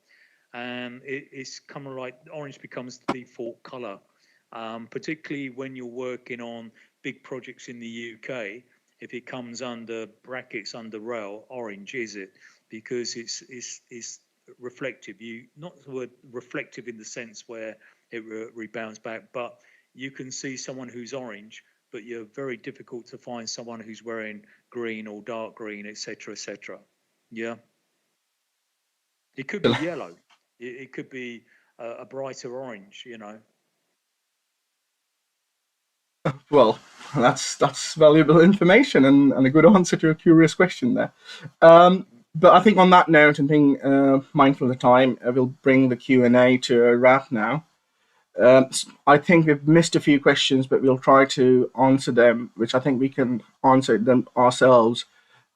C: And it's kind of like orange becomes the default colour. Particularly when you're working on big projects in the UK, if it comes under brackets under rail, orange is it, because it's reflective. Not the word reflective in the sense where it rebounds back, but you can see someone who's orange, but you're very difficult to find someone who's wearing green or dark green, etc., etc. Yeah, it could be yellow. It could be a brighter orange.
A: Well, that's valuable information and a good answer to a curious question there. But I think on that note, and being mindful of the time, we'll bring the Q&A to a wrap now. I think we've missed a few questions, but we'll try to answer them, which I think we can answer them ourselves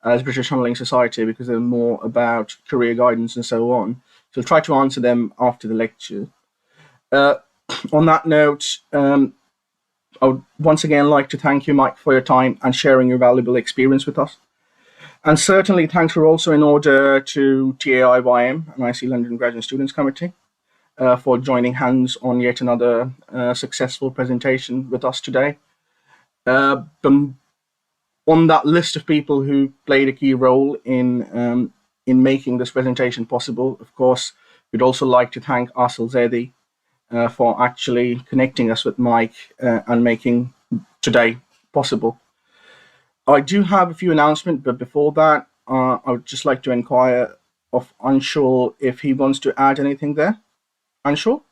A: as British Tunneling Society, because they're more about career guidance and so on. So we'll try to answer them after the lecture. On that note, I would once again like to thank you, Mike, for your time and sharing your valuable experience with us. And certainly thanks are also in order to TAIym and IC London Graduate Students Committee for joining hands on yet another successful presentation with us today. On that list of people who played a key role in making this presentation possible, of course, we'd also like to thank Asal Zedi for actually connecting us with Mike and making today possible. I do have a few announcements, but before that, I would just like to inquire of Anshul if he wants to add anything there. Anshul?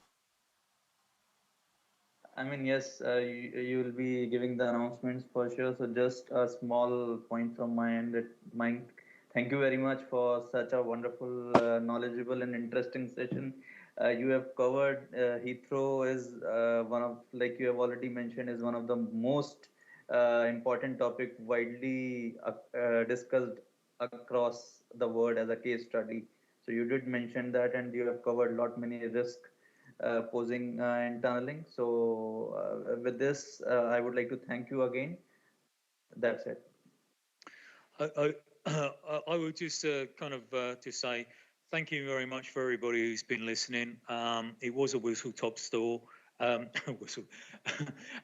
B: I mean, yes, you will be giving the announcements for sure. So just a small point from my end. Mike, thank you very much for such a wonderful, knowledgeable, and interesting session. You have covered Heathrow is one of, like you have already mentioned, is one of the most important topic widely discussed across the world as a case study. So you did mention that, and you have covered lot many risks posing in tunneling. So with this, I would like to thank you again. That's it.
C: I would just kind of to say thank you very much for everybody who's been listening. It was a whistle-top tour. Whistle.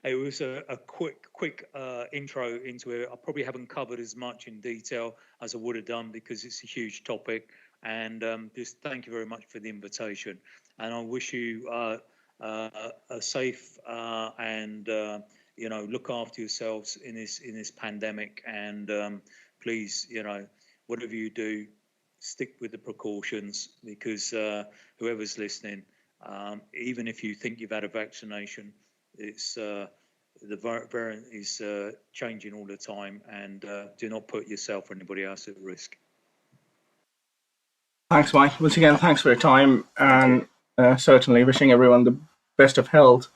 C: It was a quick intro into it. I probably haven't covered as much in detail as I would have done because it's a huge topic. And just thank you very much for the invitation. And I wish you a safe and look after yourselves in this pandemic. And please, whatever you do, stick with the precautions, because whoever's listening, even if you think you've had a vaccination, it's the variant is changing all the time, and do not put yourself or anybody else at risk.
A: Thanks, Mike. Once again, thanks for your time, and certainly wishing everyone the best of health